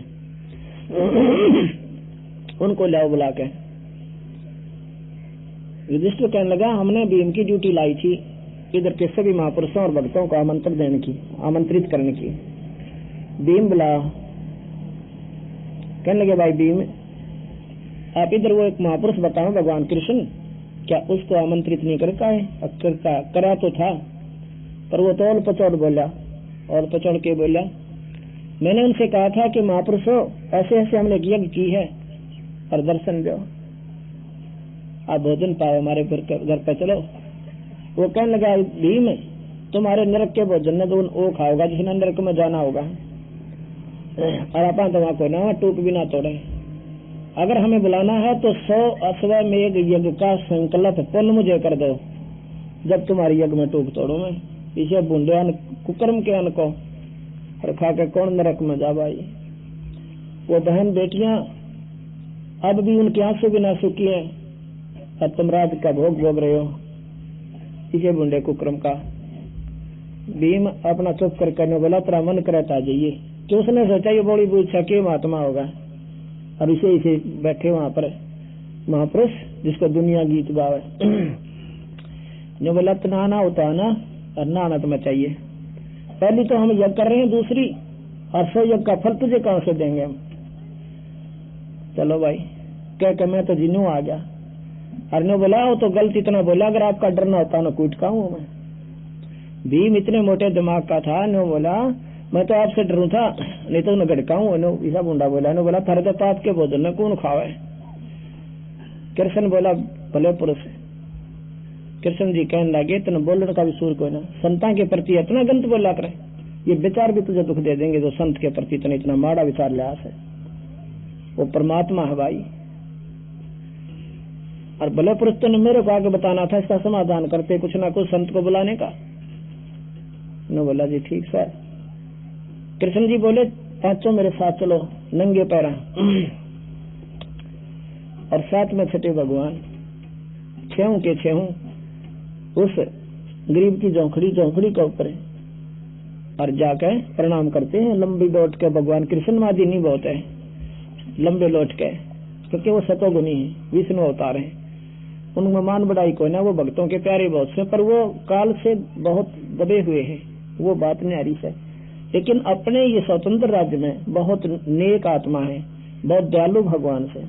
उनको लाओ बुला के। युधिष्ठिर कहने लगा, हमने भीम की ड्यूटी लाई थी इधर के सभी महापुरुषों और भक्तों को आमंत्रण देने की, आमंत्रित करने की। भीम बुला। कहने लगे, भाई भीम आप इधर वो एक महापुरुष बताओ भगवान कृष्ण, क्या उसको आमंत्रित नहीं करता है? करा तो था, पर वो तोड़ पचौड़ बोला, और पचौड़ के बोला, मैंने उनसे कहा था कि महापुरुषों ऐसे ऐसे हमने यज्ञ की है और दर्शन दो, आप भोजन पाओ, हमारे घर पे चलो। वो कहने लगा, भीम तुम्हारे नरक के भोजन ने तो वो खाओगा जिसने नरक में जाना होगा, और अपन तो वहां को ना टूक भी ना तोड़े। अगर हमें बुलाना है तो 100 अश्वमेध यज्ञ का संकल्प पुण्य मुझे कर दो, जब तुम्हारी यज्ञ में टूक तोड़ू मैं। इसे बूंदे कुकर्म के अन्न को और खा के कौन नरक में जा भाई। वो बहन बेटियां अब भी उनकी आंसू भी ना सूखी है और तुम रात का भोग भोग रहे हो इसे बूंदे कुकर्म का। भीम अपना चुप कर करने बोला, तेरा मन करता जाइए कि उसने सोचा ये बड़ी बुच्छा के महात्मा होगा और इसे इसे बैठे वहां पर महापुरुष जिसको दुनिया गीत गावे। जो बोला नहाना होता है ना, और नहाना तुम्हें चाहिए। पहली तो हम यज्ञ कर रहे हैं, दूसरी और 100 यज्ञ का फल तुझे कहां से देंगे हम। चलो भाई कह के मैं तो जिन्नू आ गया। और ने बोला वो तो गलत इतना बोला, अगर आपका डरना होता ना कूट का हूं मैं। भीम इतने मोटे दिमाग का था, ने बोला मैं तो आपसे डरू था, नहीं तो न गड़का हूं। ऐसा बूंदा बोला, ने बोला थारे तो पाप के भोजन में कौन खावे। कृष्ण बोला, भले पुरुष। कृष्ण जी कहने लगे, तेने बोलने का भी सूर कोई ना, संतां के प्रति इतना गंत बोला करे, ये विचार भी तुझे दुख दे देंगे जो संत के प्रति तेने इतना माड़ा विचार लिया है। वो परमात्मा है भाई, और भले पुरुष ने मेरे को आगे बताना था, इसका समाधान करते कुछ ना कुछ संत को बुलाने का। ने बोला जी ठीक सर। कृष्ण जी बोले, पांचों मेरे साथ चलो नंगे पैरा, और साथ में छठे भगवान, छेहू के छेहू उस गरीब की झोंकड़ी के ऊपर और जाकर प्रणाम करते हैं लंबी लौट के। भगवान कृष्ण मादी नहीं बहुत है लंबे लौट के, क्योंकि वो सतोगुनी है, विष्णु अवतार है, उनमें मान बढ़ाई कोई ना। वो भक्तों के प्यारे बहुत से, पर वो काल से बहुत दबे हुए हैं, वो बात न्यारी से। लेकिन अपने ये स्वतंत्र राज्य में बहुत नेक आत्मा है, बहुत दयालु भगवान से,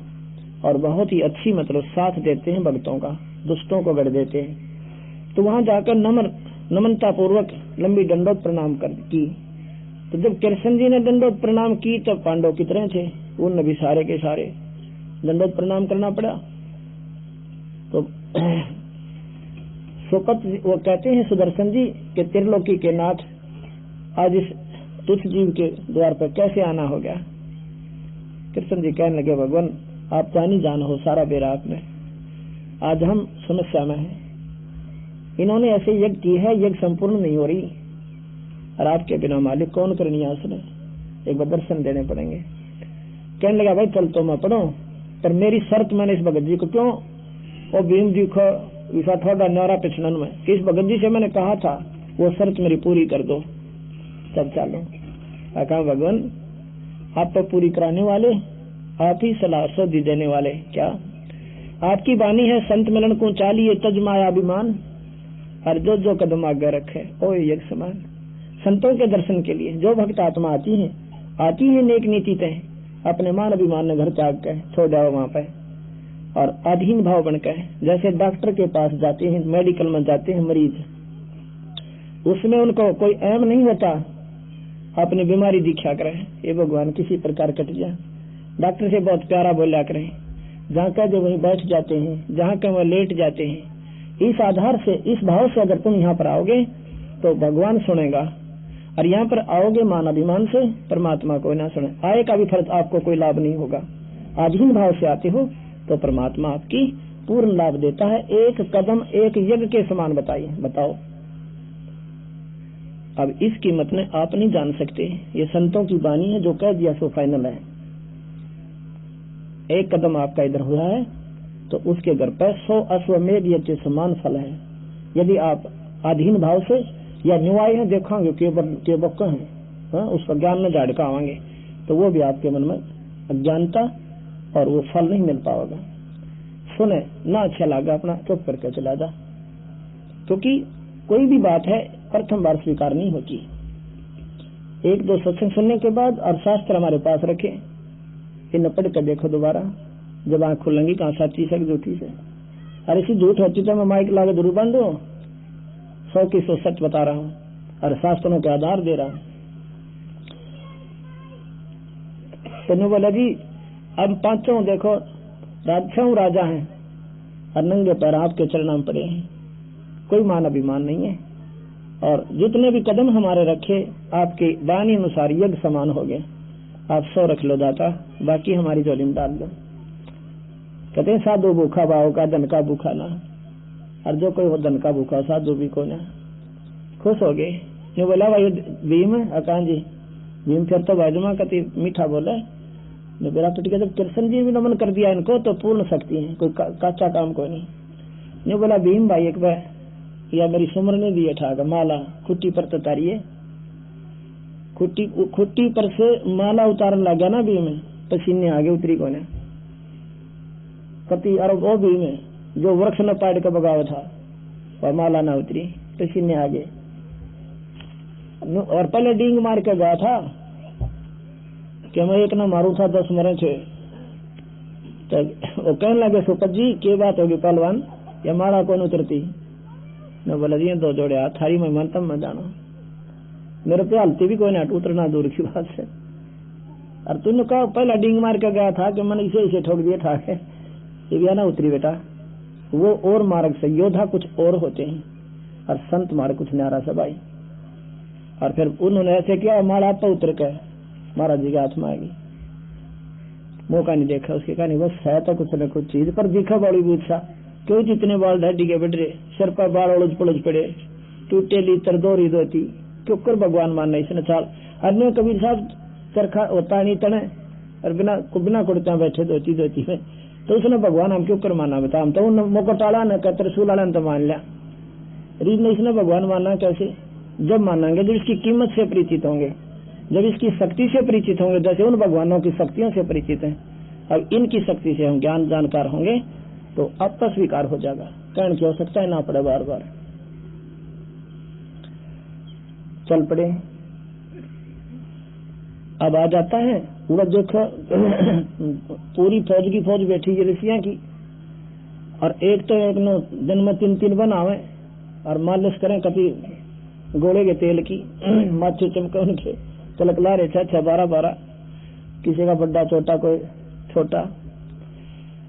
और बहुत ही अच्छी मतलब साथ देते हैं भक्तों का, दुष्टों को गढ़ देते हैं। तो वहां जाकर नम्रता पूर्वक लंबी दंडोत प्रणाम की। तो जब कृष्ण जी ने दंडोत प्रणाम की तब पांडव कितने थे, उन भी सारे के सारे दंडोत प्रणाम करना पड़ा। तो सुकत वो कहते हैं सुदर्शन जी के त्रिलोकी के नाथ, आज इस तुच्छ जीव के द्वार पर कैसे आना हो गया। कृष्ण जी कहने लगे, भगवान आप जानी जान हो सारा बेरा आपने, आज हम समस्या में हैं। इन्होंने ऐसे यज्ञ की है, यज्ञ संपूर्ण नहीं हो रही, और आपके बिना मालिक कौन करनी है उसने, एक बार दर्शन देने पड़ेंगे। कहने लगा, भाई चल तो मैं पढ़ो, पर मेरी शर्त मैंने इस भगत जी को क्यों, वो भीम जी को ऐसा थोड़ा न्यारा पिछड़न में, इस भगत जी से मैंने कहा था वो शर्त मेरी पूरी कर दो तब चलो। कहा भगवान आप तो पूरी कराने वाले, आप ही सलाह सौदी देने वाले, क्या आपकी बानी है संत मिलन को चालिए तज माया अभिमान, और जो कदम आगे रखे ओ एक समान। संतों के दर्शन के लिए जो भक्त आत्मा आती है नेक नीति तय, अपने मान अभिमान ने घर त्याग के सो जाओ वहां पे, और अधीन भाव बनकर, जैसे डॉक्टर के पास जाते हैं, मेडिकल में जाते हैं मरीज, उसमें उनको कोई एम नहीं होता अपनी बीमारी दिखा करे, ये भगवान किसी प्रकार कट जाए, डॉक्टर से बहुत प्यारा बोला करें, जहाँ का जो वहीं बैठ जाते हैं, जहाँ का वह लेट जाते हैं। इस आधार से, इस भाव से अगर तुम यहाँ पर आओगे तो भगवान सुनेगा, और यहाँ पर आओगे मान अभिमान से, परमात्मा कोई ना सुने। आए का भी फर्ज आपको कोई लाभ नहीं होगा। अधीन भाव से आते हो तो परमात्मा आपकी पूर्ण लाभ देता है। एक कदम एक यज्ञ के समान बताओ। अब इस कीमत ने आप नहीं जान सकते, ये संतों की वाणी है, जो कह दिया सो फाइनल है। एक कदम आपका इधर हुआ है तो उसके घर पर 100 अश्वमेध यज्ञ के समान फल है। यदि आप अधीन भाव से या न्याय है देखांगे के बक्का है, उसका ज्ञान में झाड़का आवांगे तो वो भी आपके मन में अज्ञानता और वो फल नहीं मिल पाएगा। सुने ना अच्छा लगा अपना चुप करके चला जा, क्योंकि कोई भी बात है प्रथम बार स्वीकार नहीं होती। एक दो सत्संग सुनने के बाद और शास्त्र हमारे पास रखे, इन पढ़ कर देखो दोबारा, जब आंख खुलेंगी कहाँ सच्ची से झूठी से। अरे इसी झूठ होती तो मैं माइक लाके जरूर बंद हूँ, 100 की 100 सच बता रहा हूँ और शास्त्रों के आधार दे रहा हूँ। तो बोला जी अब पांचों देखो राजशाह राजा हैं और नंगे पैर आपके चरणों में पड़े हैं, कोई मान अभिमान नहीं है। और जितने भी कदम हमारे रखे आपके वाणी अनुसार यज्ञ समान हो गए। आप 100 रख लो दाता, बाकी हमारी झोली में डाल दो। कहते हैं साधु भूखा भाव का धन का भूखा ना, और जो कोई वो धन का भूखा साधु भी को ना। खुश हो गए। जो बोला भाई भीम अकान जी, भीम फिर तो भाईजुमा कति मीठा बोला। मेरा तो जब कृष्ण जी भी नमन कर दिया इनको तो पूर्ण शक्ति है, कोई काचा काम कोई नहीं। ने बोला भीम भाई एक बार या मेरी सुमरने दिए ठाक माला खुट्टी पर तो तारिये, खुट्टी पर से माला उतारने लगा ना भीम, पसीने आगे उतरी कोने कति। और वो भीम जो वृक्ष न पाड़ के बगाव था और माला ना उतरी, पसीने आगे। और पहले डींग मार के गया था कि मैं एक ना मारू था 10 मरे थे। तो वो कहने लगे सुपत जी क्या बात होगी पहलवान, या माला कौन उतरती। मैं बोला जी 2 जोड़े हाथ थारी में मनतम में जाना, मेरे पे हलती भी कोई ना उतरना दूर की बात है। और तूने कहा पहला डींग मार के गया था कि मैंने इसे ठोक दिया था, ये भी ना उतरी बेटा। वो और मार्ग से योद्धा कुछ और होते हैं और संत मार्ग कुछ न्यारा से भाई। और फिर उन्होंने ऐसे किया, माला पर उतर के महाराज जी के हाथ में आएगी, मौका नहीं देखा उसके, कहा नहीं बस है तो कुछ न कुछ चीज पर दिखा बड़ी बूझा। क्यों जितने बाल ढाडी के बैठ रहे, सिर पर बाल उलझ पुलझ पड़े, टूटे ली तरदोरी धोती, क्यों कर भगवान मानना इसने चाल। अन्य कबीर साहब चरखा होता नहीं तने और बिना कुर्ता बैठे धोती धोती में, तो उसने भगवान हम क्यों कर माना बता। हम तो मौका टाला न कर त्रिशूल वाला तो मान लिया, रीत ने इसने भगवान मानना कैसे। जब मानेंगे जब इसकी कीमत से परिचित होंगे, जब इसकी शक्ति से परिचित होंगे, जैसे उन भगवानों की शक्तियों से परिचित हैं। अब इनकी शक्ति से हम ज्ञान जानकार होंगे तो अब तो स्वीकार हो जाएगा, कहने की आवश्यकता है ना पड़े बार बार। चल पड़े। अब आ जाता है पूरा देखो पूरी फौज की फौज बैठी है ऋषियां की, और एक तो एक नो दिन में 3-3 बनावे और मालिश करें कभी गोले के तेल की, माथे चमके उनके चलकला रहे 6-6, 12-12, किसी का बड्डा छोटा कोई छोटा।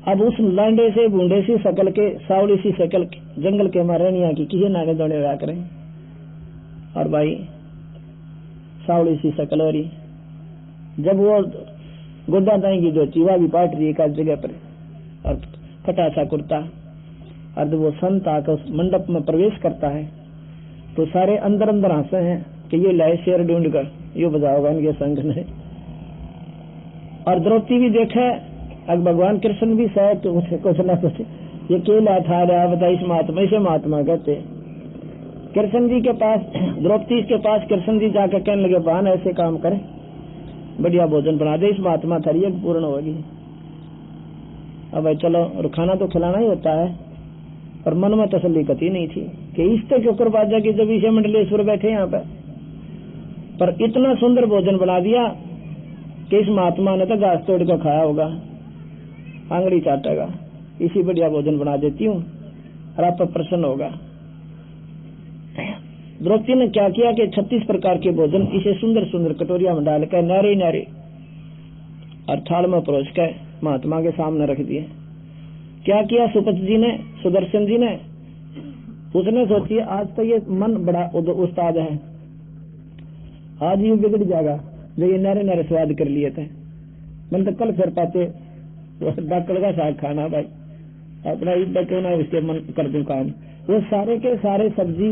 अब उस लांडे से बूंदे सी शकल के सावली सी शकल जंगल के महारानिया की किसी नाने दौड़े रहा करें, और भाई सावली सी शकल हो रही। जब वो गुड्डा दाई की धोती वह भी पाट रही एक जगह पर और फटा सा कुर्ता, और जब वो संत आकर उस मंडप में प्रवेश करता है तो सारे अंदर अंदर हंसे हैं कि ये लाए शेर ढूंढ कर ये बजाओगा इनके संग ने। और द्रौपदी भी देखे, अब भगवान कृष्ण भी शायद तो उसे कुछ ना कुछ ये केला था रहा बता इस महात्मा, इसे महात्मा कहते। कृष्ण जी के पास द्रौपदी के पास कृष्ण जी जाकर कहने लगे बहन ऐसे काम करे, बढ़िया भोजन बना दे, इस महात्मा थारी यज्ञ पूर्ण होगी। अब भाई चलो, और खाना तो खिलाना ही होता है, पर मन में तसल्ली कती नहीं थी कि इस तक ऊपर बाजा की जब इसे मंडलेश्वर बैठे यहाँ पर इतना सुंदर भोजन बना दिया कि इस महात्मा ने तो घास तोड़ कर खाया होगा, आंगड़ी चाटेगा। इसी बढ़िया भोजन बना देती हूँ और आप पर प्रसन्न होगा। द्रौपदी ने क्या किया कि 36 प्रकार के भोजन इसे सुंदर सुंदर कटोरिया में डालकर नारे नारे और थाल में परोस कर महात्मा के सामने रख दिए। क्या किया सुपत जी ने, सुदर्शन जी ने, उसने सोची आज तो ये मन बड़ा उस्ताद है, आज ये बिगड़ जाएगा जो ये नारे नारे स्वाद कर लिए थे। मैंने तो कल फिर पाते डॉक्टर का साग खाना भाई अपना ईद क्यों ना इसके मन कर दूं काम। वो सारे के सारे सब्जी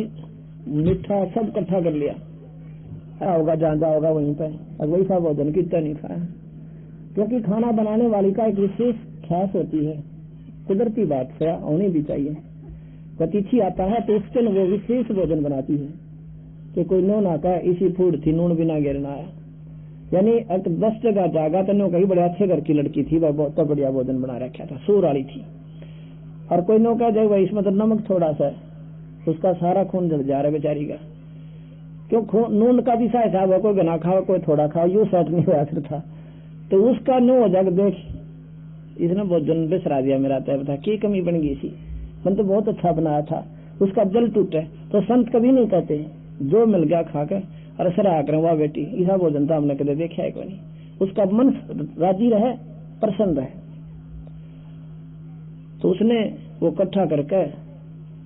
मीठा सब इकट्ठा कर लिया, होगा जहाँ होगा वहीं पे। अब वही सा भोजन कितना नहीं खाया, क्योंकि खाना बनाने वाली का एक विशेष ख्यास होती है, कुदरती बात से होनी भी चाहिए। अतिथि आता है तो उसके लिए वो विशेष भोजन बनाती है कि कोई नो ना कहे इसी फूड थी नून बिना गिरना आया, यानी 10 जगह जागा तो कहीं बड़े अच्छे घर की लड़की थी, वह बहुत बढ़िया भोजन बना रखा था, सूर वाली थी। और कोई नो कह दे भाई इसमें तो नमक थोड़ा सा है, उसका सारा खून जल जा रहा है बेचारी का। क्यों नून का भी सा हिसाब है, कोई बिना खाओ कोई थोड़ा खाओ, यू सेट नहीं हुआ था। तो उसका नो हो जाकर देख इसने भोजन बिसरा दिया मेरा, तय बता की कमी बन गई थी, मन तो बहुत अच्छा बनाया था, उसका जल टूटे। तो संत कभी नहीं कहते जो मिल गया खा के और सराह करें वाह बेटी ऐसा भोजन तो हमने कदे देखा है कोई नहीं, उसका मन राजी रहे प्रसन्न रहे। तो उसने वो इकट्ठा करके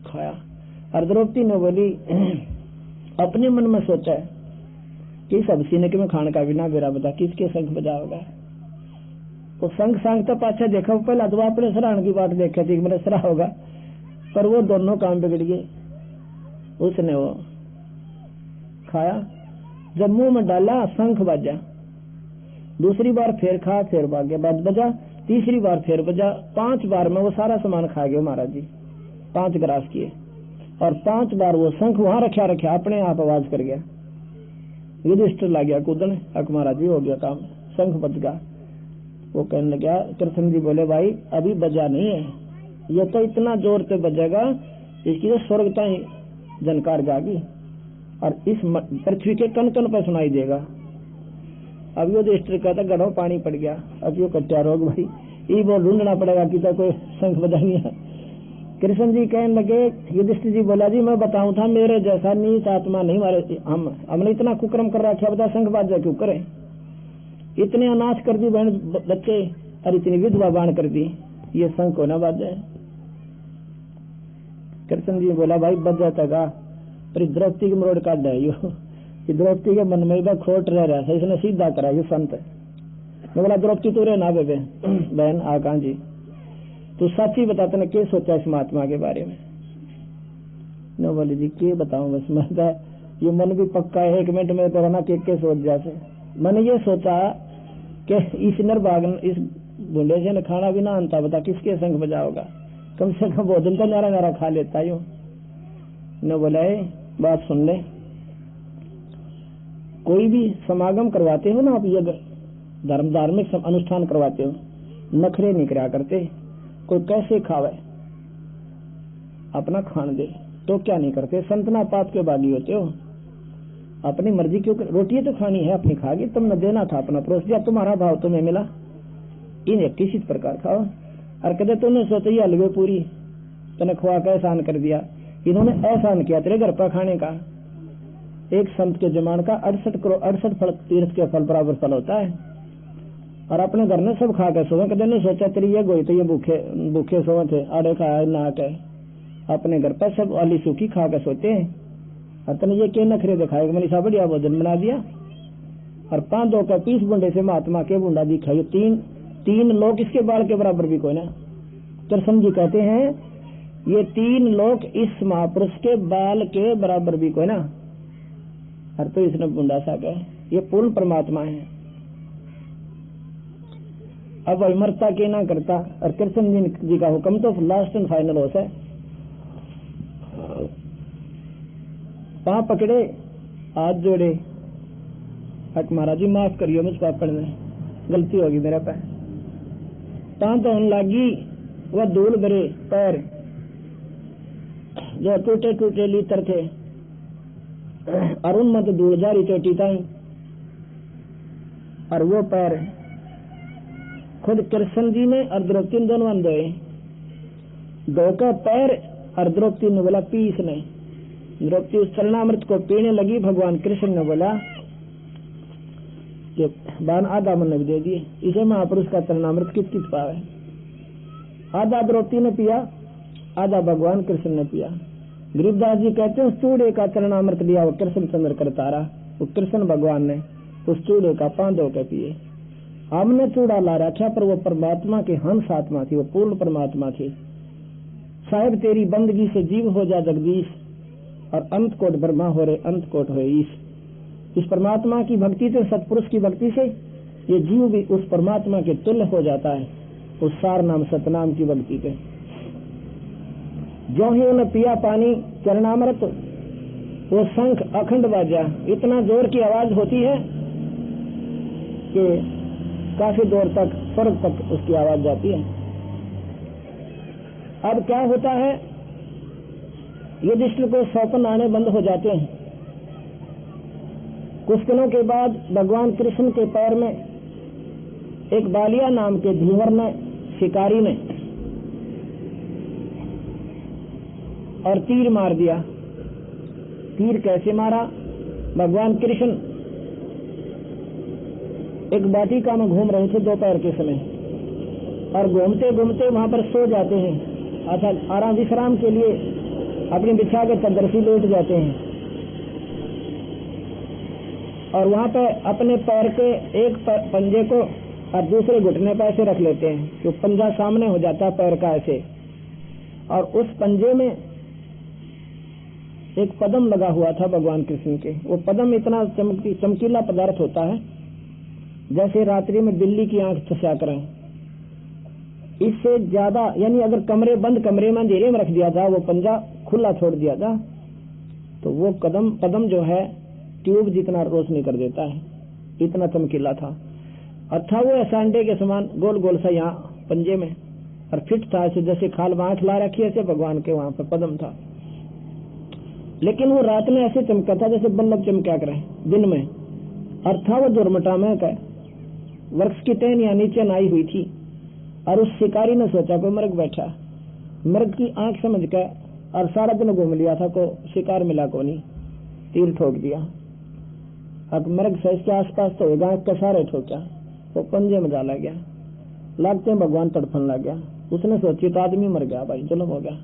खाया। और द्रौपदी ने बोली अपने मन में सोचा कि सब सीने के में खाने का बिना बेरा बता किसके संग बजाओगा। तो संग संग तो पाछा देखा, पहला तो अपने सराहन की बात देखा थी मेरा सराह होगा, पर वो दोनों काम बिगड़ गए। उसने वो खाया, जब मुंह में डाला शंख बजा, दूसरी बार फिर खा, फिर भाग्य बाद बजा, तीसरी बार फिर बजा, 5 बार में वो सारा सामान खा गए महाराज जी, 5 ग्रास किए। और 5 बार वो शंख वहां रखा अपने आप आवाज कर गया। युधिष्ठिर लग गया कूदने, अक महाराज जी हो गया काम, शंख बज गया। वो कहने लगा, कृष्ण जी बोले भाई अभी बजा नहीं है, ये तो इतना जोर से बजेगा इसकी तो स्वर्ग तक जनकार जागी और इस पृथ्वी के कन कन पर सुनाई देगा। अब युधिष्ठिर कहता गढ़ो पानी पड़ गया, अब यो कट्या रोग भाई ये वो ढूंढना पड़ेगा कि तो कोई शंख बजानी है। कृष्ण जी कहने लगे, युधिष्ठिर जी बोला जी मैं बताऊं था मेरे जैसा नीच आत्मा नहीं मारे, हमने इतना कुकर्म कर रखा, बता शंख बाजा क्यों करे, इतने अनाथ कर दी बहन बच्चे और इतनी विधवा बाण कर दी, ये शंख को ना बाजा। कृष्ण जी बोला भाई बज जाता का, पर द्रौपदी की मरोड़ काट है यो, द्रौपदी के मन में खोट रह रहा है, इसने सीधा करा ये संत। मैं बोला द्रौपदी तो रे ना बेबे बहन आका जी तू सच ही बताते ने क्या सोचा इस महात्मा के बारे में। न बोली जी क्या बताऊं, बस मैं ये मन भी पक्का है, 1 मिनट में तो रहना के सोच जाते। मैंने ये सोचा कि इस नरभागन इस बूढ़े से खाना भी ना आणता, बता किसके संग बजाओगा, कम से कम भोजन तो नारा नारा खा लेता यूं। न बोला बात सुन ले, कोई भी समागम करवाते हो ना आप, ये धार्मिक अनुष्ठान करवाते हो, नखरे नहीं करा करते, कोई कैसे खावे अपना खान दे तो क्या नहीं करते, संतना पाप के बागी होते हो, अपनी मर्जी क्यों रोटी तो खानी है अपनी खागी, तुमने देना था अपना परोस दिया, तुम्हारा भाव तुम्हें मिला, इन्हें किसी प्रकार खाओ। और कहते तुमने सोचा ये हलवे पूरी तने खुआ का एहसान कर दिया, इन्होंने एहसान किया तेरे घर पर खाने का। एक संत के जमान का 68 फल तीर्थ के फल बराबर फल होता है, और अपने घर में सब खा के सोवे, कदे ने सोचा तेरी ये गोई तो ये भूखे सोवे थे, आड़े खाया ना के अपने घर पर सब वाली सूखी खा के सोते हैं, और तने ये के नखरे दिखाएगा, मैंने सा बढ़िया भोजन बना दिया। और 5 का 30 बुंडे से महात्मा के बुंडा दिखाई, 3 लोग इसके बाल के बराबर भी कोई ना। कृष्ण जी कहते हैं ये 3 लोग इस महापुरुष के बाल के बराबर भी कोई ना, और तो इसने बुंडा सा कहे ये पूर्ण परमात्मा है। अब अमरता के ना करता, और कृष्ण जी का हुक्म तो लास्ट एंड फाइनल हो है। पांव पकड़े हाथ जोड़े, हक महाराज जी माफ करियो मुझ पापड़ में गलती होगी मेरा पैर, पांव तो होने लगी वह धूल भरे पैर जो टूटे टूटे लीतर थे, और उनमें तो धूल जारी चोटी ताई, और वो पैर खुद कृष्ण जी ने और द्रौपदी दोनों अंधे दो का पैर, और द्रौपदी ने बोला पीस ने, द्रौपदी उस चरणामृत को पीने लगी, भगवान कृष्ण ने बोला कि बान आधा मन भी दे दिए, इसे महापुरुष का चरणामृत किस किस पावे, आधा द्रौपदी ने पिया आधा भगवान कृष्ण ने पिया। गरीबदास जी कहते हैं उस चूड़े का चरणामृत लिया वो कृष्ण चंद्र कर तारा, वो कृष्ण भगवान ने उस चूड़े का 5 के पिए। हमने चूड़ा ला रखा पर वो परमात्मा की हंस आत्मा थी, वो पूर्ण परमात्मा थी। साहेब तेरी बंदगी से जीव हो जा जगदीश, और अंत कोट ब्रह्मा हो रे अंत कोट हो ईश। इस परमात्मा की भक्ति से, सतपुरुष की भक्ति से ये जीव भी उस परमात्मा के तुल्य हो जाता है उस सार नाम सतनाम की भक्ति पे। जो ही उन्हें पिया पानी चरणामृत, वो शंख अखंड बाजा, इतना जोर की आवाज होती है कि काफी दूर तक, स्वर्ग तक उसकी आवाज जाती है। अब क्या होता है, युधिष्ठिर को स्वप्न आने बंद हो जाते हैं। कुछ दिनों के बाद भगवान कृष्ण के पैर में एक बालिया नाम के धीवर ने, शिकारी ने, और तीर मार दिया। तीर कैसे मारा? भगवान कृष्ण एक वाटिका में घूम रहे थे दोपहर के समय, और घूमते घूमते वहां पर सो जाते हैं। अच्छा, आराम विश्राम के लिए अपनी बिछा के तदर्शी लेट जाते हैं, और वहां पर अपने पैर के एक पंजे को और दूसरे घुटने पर ऐसे रख लेते हैं, जो पंजा सामने हो जाता है पैर का ऐसे, और उस पंजे में एक पदम लगा हुआ था भगवान कृष्ण के। वो पदम इतना चमकीला पदार्थ होता है जैसे रात्रि में बिल्ली की आंख चसा करें। इससे ज्यादा, यानी अगर बंद कमरे में अंधेरे में रख दिया था, वो पंजा खुला छोड़ दिया था, तो वो पदम जो है ट्यूब जितना रोशनी कर देता है, इतना चमकीला था। और था वो ऐसा अंडे के समान गोल गोल सा यहाँ पंजे में, और फिट था ऐसे जैसे खाल में आंख ला रखी, ऐसे भगवान के वहां पर पदम था। लेकिन वो रात में ऐसे चमका था जैसे बल्लभ चमका करे दिन में, और था वो दुर्मटा में वृक्ष की टहनियां नीचे नाई हुई थी। और उस शिकारी ने सोचा कोई मृग बैठा, मृग की आंख समझ कर, और सारा दिन घूम लिया था, को शिकार मिला को नहीं, तीर ठोक दिया। अब मृग से इसके आसपास तो होगा, के सारे ठोका, वो पंजे में डाला गया। लागते भगवान तड़फन लग गया। उसने सोची तो आदमी मर गया, भाई जुल्म हो गया,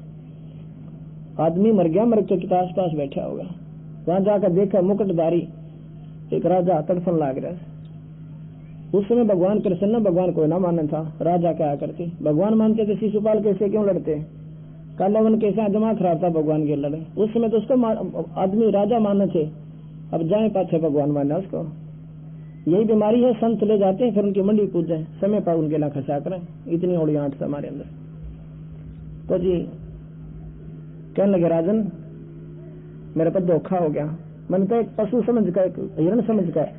आदमी मर गया, मृग के आस पास बैठा होगा। वहां जाकर देखा मुकुटधारी एक राजा तड़फन लाग रहा। उस समय भगवान कृष्ण ने भगवान को ना माना था, राजा क्या करते, भगवान मानते थे शिशुपाल कैसे क्यों लड़ते, कालावन कैसा दिमाग खराब था भगवान के लड़े। उस समय तो उसको आदमी राजा माने थे, अब जाए पाछे भगवान माना उसको। यही बीमारी है, संत ले जाते हैं फिर उनकी मंडी पूजे, समय पर उनके ला खसा करें, इतनी ओड़ी आंट हमारे अंदर। तो जी कहने लगे, राजन मेरे पर धोखा हो गया, मैंने तो एक पशु समझ कर, एक हिरण समझ कर,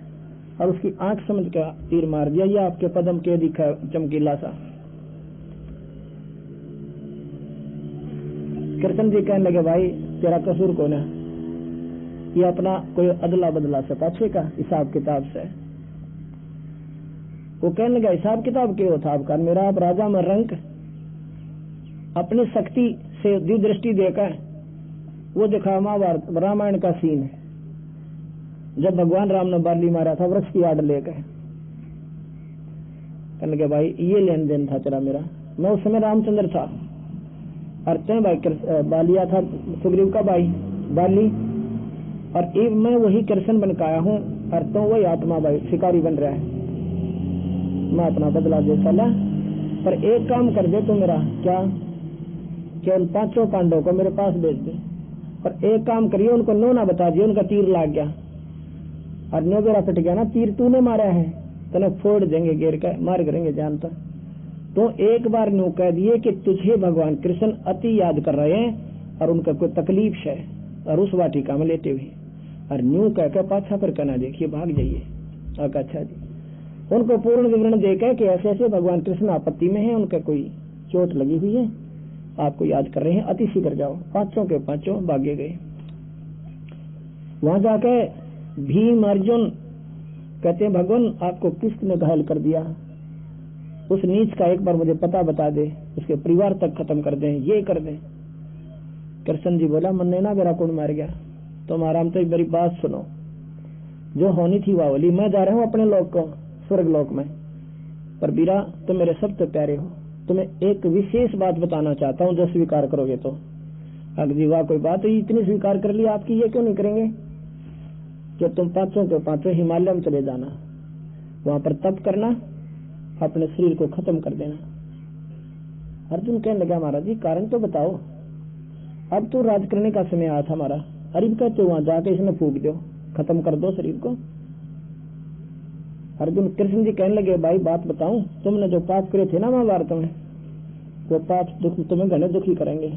और उसकी आंख समझ कर तीर मार दिया। ये आपके पदम के दिखा चमकीला सा। कृष्ण जी कहने लगे, भाई तेरा कसूर कौन है? ये अपना कोई अदला बदला सा पाछे का हिसाब किताब से। वो कहने लगा, हिसाब किताब क्यों था आपका? मेरा आप राजा में रंक अपनी शक्ति से दृष्टि देकर वो देखा महाभारत रामायण का सीन है, जब भगवान राम ने बाली मारा था वृक्ष की आड़ लेकर। कहने के भाई ये लेन देन था तेरा मेरा, मैं उस समय रामचंद्र था, और तय भाई बालिया था सुग्रीव का भाई बाली, और एक मैं वही कृष्ण बन के आया हूँ, और तो वही आत्मा भाई शिकारी बन रहा है। मैं अपना बदला दे साला, पर एक काम कर दे तो मेरा, क्या केवल 5 पांडवों को मेरे पास भेज दे, पर एक काम करिए उनको नो ना बता दिए उनका तीर लाग गया, और नो बेरा कट गया ना, तीर तूने मारा है तो फोड़ देंगे, घेर कर मार करेंगे जानता। तो एक बार न्यू कह दिए कि तुझे भगवान कृष्ण अति याद कर रहे हैं और उनका कोई तकलीफ है, और उस वाटिका में लेटे हुए, और न्यू कहकर पाछा पर कहना देखिए भाग जाइए। अच्छा जी, उनको पूर्ण विवरण देकर कि ऐसे ऐसे भगवान कृष्ण आपत्ति में है, उनका कोई चोट लगी हुई है, आपको याद कर रहे हैं, अति शीघ्र जाओ। 5 के 5 भागे गए। वहां जाकर भीम अर्जुन कहते हैं, भगवान आपको किसने घायल कर दिया? उस नीच का एक बार मुझे पता बता दे, उसके परिवार तक खत्म कर दें, ये कर दें। कृष्ण जी बोला, मन ने ना मेरा कौन मार गया, तुम आराम से मेरी बात सुनो, जो होनी थी वह होली। मैं जा रहा हूँ अपने लोक को, स्वर्ग लोक में, पर बीरा तुम मेरे सबसे प्यारे हो, तुम्हें एक विशेष बात बताना चाहता हूँ, जो स्वीकार करोगे तो। अगर जी वाह कोई बात है, इतनी स्वीकार कर ली आपकी, ये क्यों नहीं करेंगे कि तुम 5 के 5 हिमालय में चले जाना, वहां पर तप करना, अपने शरीर को खत्म कर देना। अर्जुन कहने लगा, महाराज जी कारण तो बताओ, अब तो राज करने का समय आया था हमारा, अरे कहते वहां जाके इसमें फूक दो, खत्म कर दो शरीर को। अर्जुन कृष्ण जी कहने लगे, भाई बात बताऊं, तुमने जो पाप करे थे ना महाभारत में, वो पाप दुख तुम्हें घने दुखी करेंगे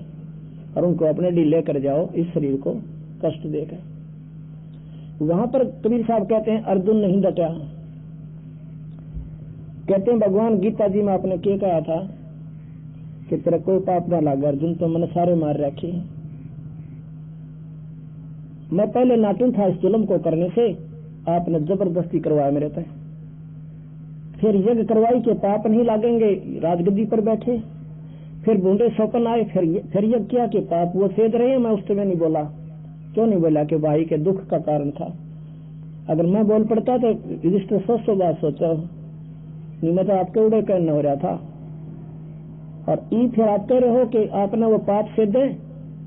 और उनको अपने ढीले कर जाओ, इस शरीर को कष्ट देकर। वहां पर कबीर साहब कहते हैं अर्जुन नहीं डटा। कहते हैं भगवान गीता जी में आपने क्या कहा था कि तेरा कोई पाप ना लागे अर्जुन, तो मैंने सारे मार रखे। मैं पहले नाटुन था इस जुल्म को करने से, आपने जबरदस्ती करवाया मेरे तय। फिर यज्ञ करवाई के पाप नहीं लागेंगे, राजगद्दी पर बैठे। फिर बूंदे सौपन आए, फिर यज्ञ किया कि पाप वो सेध रहे। मैं उस समय नहीं बोला। क्यों नहीं बोला? कि भाई के दुख का कारण था। अगर मैं बोल पड़ता तो युधिष्ठिर 100 बात सोचो, नहीं मैं तो आपके उड़े कहना हो रहा था। और फिर आप कह रहे हो कि आपने वो पाप सेधे,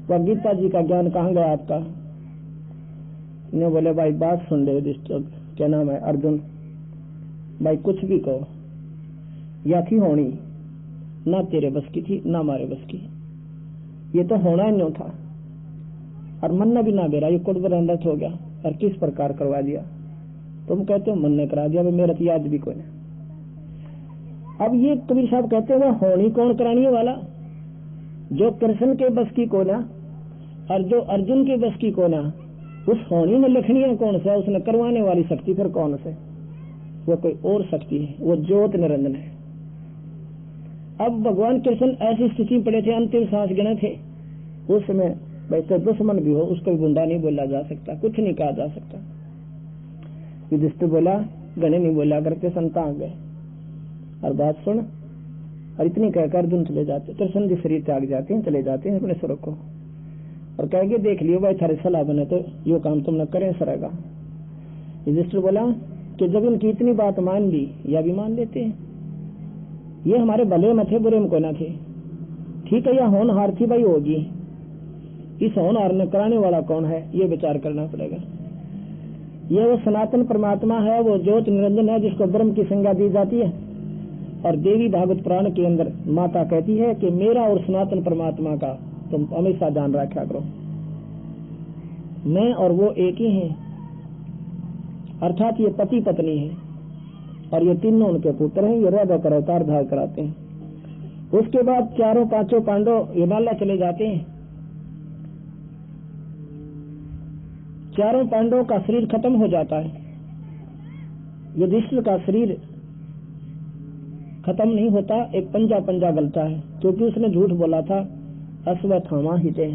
वह गीता जी का ज्ञान कहाँ गया आपका? ने बोले भाई बात सुन ले युधिष्ठिर, क्या नाम है अर्जुन, भाई कुछ भी कहो, या थी होनी, ना तेरे बस की थी ना हमारे बस की, ये तो होना ही नहीं था। और मन ने भी ना बेरा, ये कुछ हो गया और किस प्रकार करवा दिया। तुम कहते हो मन ने करा दिया, मेरा तो याद भी कोई नहीं। अब ये कबीर साहब कहते हैं वह होनी कौन करानी वाला, जो कृष्ण के बस की कोना और जो अर्जुन के बस की कोना, उस होनी में लिखनी है कौन सा, उसने करवाने वाली शक्ति फिर कौन से? वो कोई और शक्ति है, वो ज्योत निरंजन है। अब भगवान कृष्ण ऐसी स्थिति में पड़े थे, अंतिम सांस गिने थे। उस समय वैसे दुश्मन भी हो उसको भी बुंदा नहीं बोला जा सकता, कुछ नहीं कहा जा सकता। युधिष्ठिर बोला, गणे नहीं बोला करके संता आ गए और बात सुन, और इतनी कहकर अर्जुन चले जाते, कृष्ण जी शरीर त्याग जाते हैं, चले जाते हैं अपने स्वर को, और कहेंगे देख लियो भाई थारे सलाह बने तो यो काम तुमने करें सरेगा। युधिष्ठिर बोला कि जब इनकी इतनी बात मान ली, या भी मान लेते हैं, ये हमारे भले में थे, बुरे में कोई ना थे। ठीक है, यह होनहार थी भाई होगी, इस होनहार ने कराने वाला कौन है, ये विचार करना पड़ेगा। ये वो सनातन परमात्मा है, वो ज्योत निरंजन है, जिसको ब्रह्म की संज्ञा दी जाती है। और देवी भागवत पुराण के अंदर माता कहती है कि मेरा और सनातन परमात्मा का तुम हमेशा ध्यान रखा करो, मैं और वो एक ही हैं। अर्थात ये पति पत्नी है और ये तीनों उनके पुत्र हैं। ये राधा का अवतार धार कराते हैं। उसके बाद चारों पांचों पांडव हिमालय चले जाते हैं। चारों पांडवों का शरीर खत्म हो जाता है। युधिष्ठिर का शरीर खत्म नहीं होता, एक पंजा पंजा गलता है, क्योंकि उसने झूठ बोला था। अश्वत्थामा हिते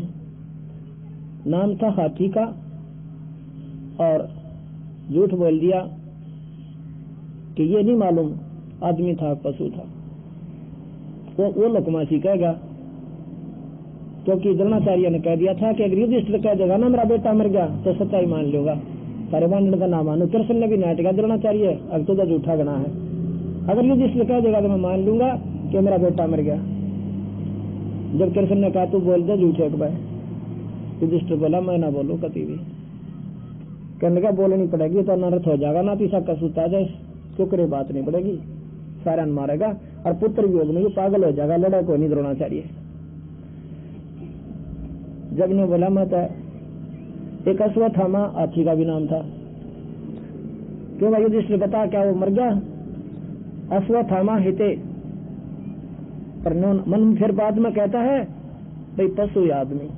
नाम था हाथी का, और झूठ बोल दिया कि ये नहीं मालूम आदमी था पशु था। वो लकमासी कहेगा, क्योंकि द्रोणाचार्य ने कह दिया था कि अगर युधिष्ठिर कह देगा ना मेरा बेटा मर गया तो सच्चाई मान लूंगा, सारे वांडन का नाम मानो। कृष्ण ने भी नाटेगा द्रोणाचार्य अब तो झूठा गना है, अगर युधिष्ठिर कह देगा तो मैं मान लूंगा कि मेरा बेटा मर गया। जब कृष्ण ने कहा तू बोल दे झूठे एक बार, युधिष्ठिर बोला मैं ना बोलू कभी भी। कहने का बोलनी पड़ेगी तो अनर्थ हो जाएगा, ना तीसा कसूत आ जाए, क्यों करे बात नहीं पड़ेगी, सारा मारेगा और पुत्र योग में पागल हो जाएगा, लड़ा को नहीं द्रोणाचार्य। जब ने बोला मैं तो एक अश्वत्थामा हाथी का भी नाम था। क्यों भाई युधिष्ठिर बता क्या वो मर गया? अश्वत्थामा हिते, पर मन फिर बाद में कहता है भाई पशु आदमी।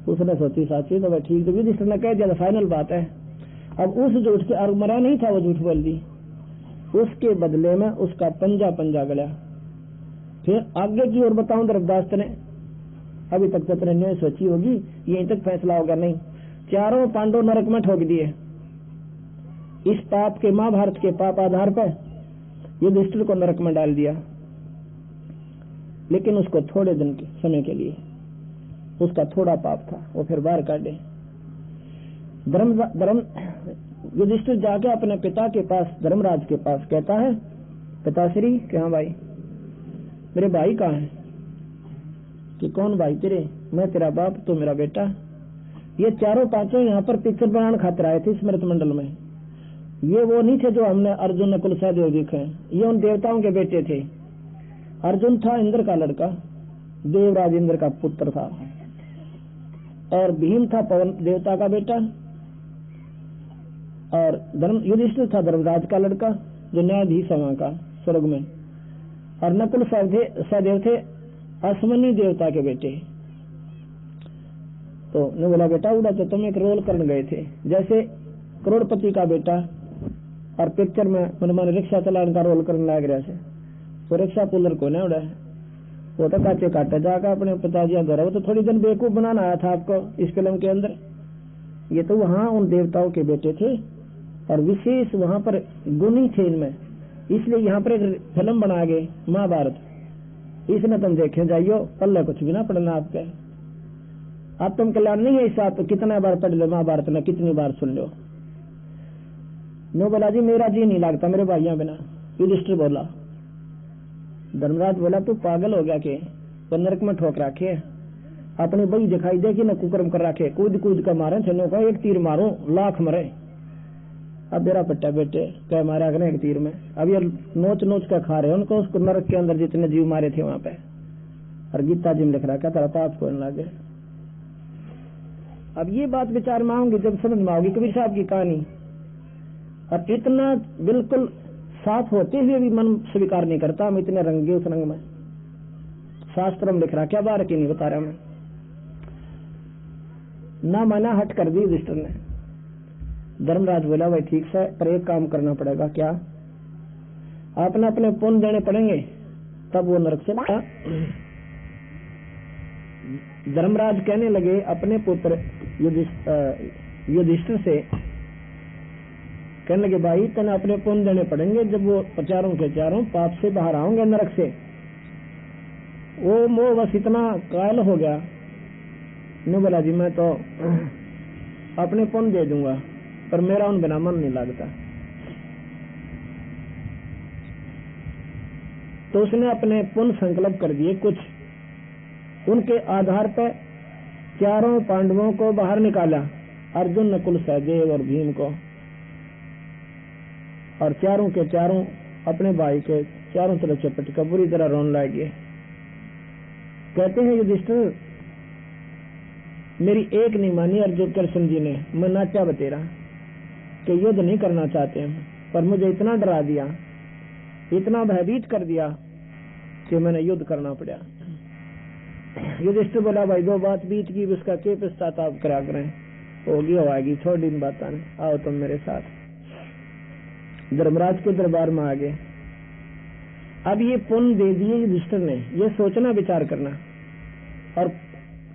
उसने सोची साची तो भाई ठीक, तो युधिष्ठिर ने कह दिया फाइनल बात है। अब उस झूठ के और मरा नहीं था, वो झूठ बोल दी, उसके बदले में उसका पंजा पंजा गया। फिर आगे की ओर बताऊं धर्मदास ने, अभी तक तो न्याय सोची होगी, यहीं तक फैसला होगा नहीं। चारों पांडव नरक में ठोक दिए इस पाप के, महाभारत के पाप आधार पर युधिष्ठिर को नरक में डाल दिया। लेकिन उसको थोड़े दिन के समय के लिए, उसका थोड़ा पाप था, वो फिर बाहर काटे। युधिष्ठिर जाके अपने पिता के पास, धर्मराज के पास कहता है, पिताश्री कि हाँ भाई मेरे भाई कहाँ है? कि कौन भाई तेरे? मैं तेरा बाप, तो मेरा बेटा। ये चारों पांचों यहाँ पर पिक्चर बनाने खातिर आए थे स्मृत मंडल में। ये वो नहीं थे जो हमने अर्जुन नकुल सहदेव देखे, ये उन देवताओं के बेटे थे। अर्जुन था इंद्र का लड़का, देवराज इंद्र का पुत्र था, और भीम था पवन देवता का बेटा, और युधिष्ठिर था धर्मराज का लड़का जो न्यायाधीश है वहां का स्वर्ग में, और नकुल सहदेव थे अश्वनी देवता के बेटे। तो ने बोला बेटा उड़ा तो तुम एक रोल करने गए थे, जैसे करोड़पति का बेटा और पिक्चर में मन रिक्शा चलाने का रोल करने लग रहा है, वो रिक्शा पुलर को ना उड़ा, वो तो काटे काटे जाकर अपने पिताजी द्वारा, वो तो थोड़ी दिन बेवकूफ बनाना आया था आपको इस फिल्म के अंदर। ये तो वहां उन देवताओं के बेटे थे और विशेष वहां पर गुणी थे इनमें, इसलिए यहाँ पर एक फिल्म बना गए महाभारत, इसमें तुम देखे जाइयो, पल्ले कुछ भी ना पढ़ना आपके, अब तुम कल्याण नहीं है इस आप कितना बार पढ़ लो महाभारत में, कितनी बार सुन लो। नो बोला जी मेरा जी नहीं लगता मेरे भाइयों बिना। युधिष्ठिर बोला, धर्मराज बोला तू पागल हो गया के, तो नरक में ठोक रखे, अपनी बही दिखाई दे कि न कुकर्म कर रखे, कूद कूद कर मारे थे, नो का एक तीर मारो लाख मरे, अब मेरा पट्टा बेटे कह मारे अगले एक तीर में, अब ये नोच नोच कर खा रहे उनको उसको नरक के अंदर जितने जीव मारे थे वहां पे। और गीता जी में लिख रहा तेरा पाप को लगे। अब ये बात विचार में आऊंगी जब समझ में आओगी कबीर साहब की कहानी, और इतना बिल्कुल साफ होते हुए भी मन स्वीकार नहीं करता, हम इतने रंगे उस रंग में, शास्त्र में लिख रहा क्या बार की नहीं बता रहा मैं, ना माना हट कर दी युधिष्ठिर ने। धर्मराज बोला भाई ठीक है, पर एक काम करना पड़ेगा। क्या? आपने अपने पुण्य देने पड़ेंगे तब वो नरक से। धर्मराज कहने लगे अपने पुत्र युधिष्ठिर से, कहने लगे भाई तेने अपने पुण्य देने पड़ेंगे जब वो चारों के चारों पाप से बाहर आओगे नरक से। वो बस इतना कायल हो गया, ने बोला जी मैं तो अपने पुण्य दे दूंगा पर मेरा उन बिना मन नहीं लगता। तो उसने अपने पुण्य संकल्प कर दिए कुछ, उनके आधार पर चारों पांडवों को बाहर निकाला, अर्जुन नकुल सहदेव और भीम को, और चारों के चारों अपने भाई के चारों तरफ चपट कर बुरी तरह रोने लगे। कहते हैं युधिष्ठिर मेरी एक नहीं मानी अर्जुन कृष्ण जी ने, मैं नाचा बतेरा कि युद्ध नहीं करना चाहते हैं, पर मुझे इतना डरा दिया, इतना भयभीत कर दिया कि मैंने युद्ध करना पड़ा। युधिष्ठिर बोला भाई दो बात बीत की, उसका के पश्चाताप करा करें, होगी होगी छोड़ इन बातें, आओ तुम मेरे साथ। धर्मराज के दरबार में आ गए। अब ये पुण्य दे दिए युधिष्ठिर ने, ये सोचना विचार करना, और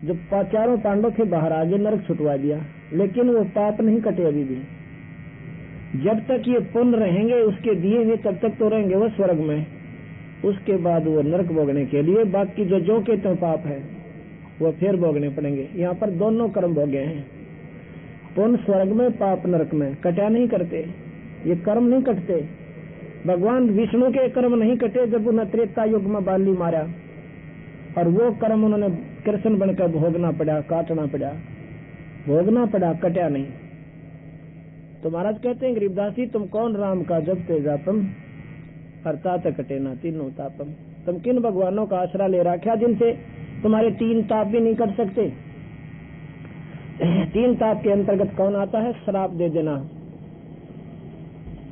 जो चारों पांडव थे बाहर आगे नरक छुटवा दिया, लेकिन वो पाप नहीं कटे अभी भी। जब तक ये पुण्य रहेंगे उसके दिए हुए तब तक तो रहेंगे वो स्वर्ग में, उसके बाद वो नरक भोगने के लिए बाकी जो के तो पाप है वो फिर भोगने पड़ेंगे। यहाँ पर दोनों कर्म भोगे हैं, पुण्य स्वर्ग में पाप नरक में, कटा नहीं करते, ये कर्म नहीं कटते। भगवान विष्णु के कर्म नहीं कटे जब उन्हें त्रेता युग में बाली मारा, और वो कर्म उन्होंने कृष्ण बनकर भोगना पड़ा, काटना पड़ा, भोगना पड़ा, कटा नहीं। तो महाराज कहते हैं गरीबदास जी तुम कौन राम का जब तेजापम अर्थात कटे ना तीनों तापम, तुम किन भगवानों का आसरा ले रखा जिनसे तुम्हारे तीन ताप भी नहीं कट सकते। तीन ताप के अंतर्गत कौन आता है? श्राप दे देना,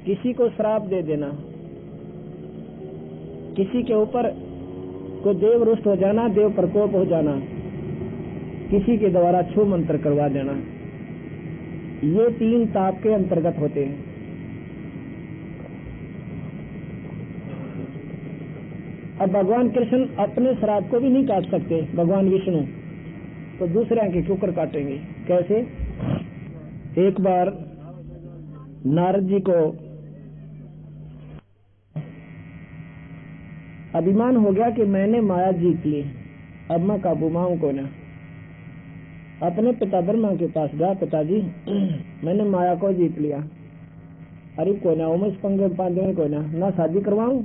किसी को श्राप दे देना, किसी के ऊपर को देव रुष्ट हो जाना, देव प्रकोप हो जाना, किसी के द्वारा छू मंत्र करवा देना, ये तीन ताप के अंतर्गत होते हैं। अब भगवान कृष्ण अपने श्राप को भी नहीं काट सकते, भगवान विष्णु तो दूसरे के क्यों कर काटेंगे? कैसे? एक बार नारद जी को अभिमान हो गया कि मैंने माया जीत ली, अब मैं काबू माऊं को ना। अपने पिता ब्रह्मा के पास गया, पिताजी मैंने माया को जीत लिया, अरे को ना उमेश पंगे पांडे को ना शादी करवाऊं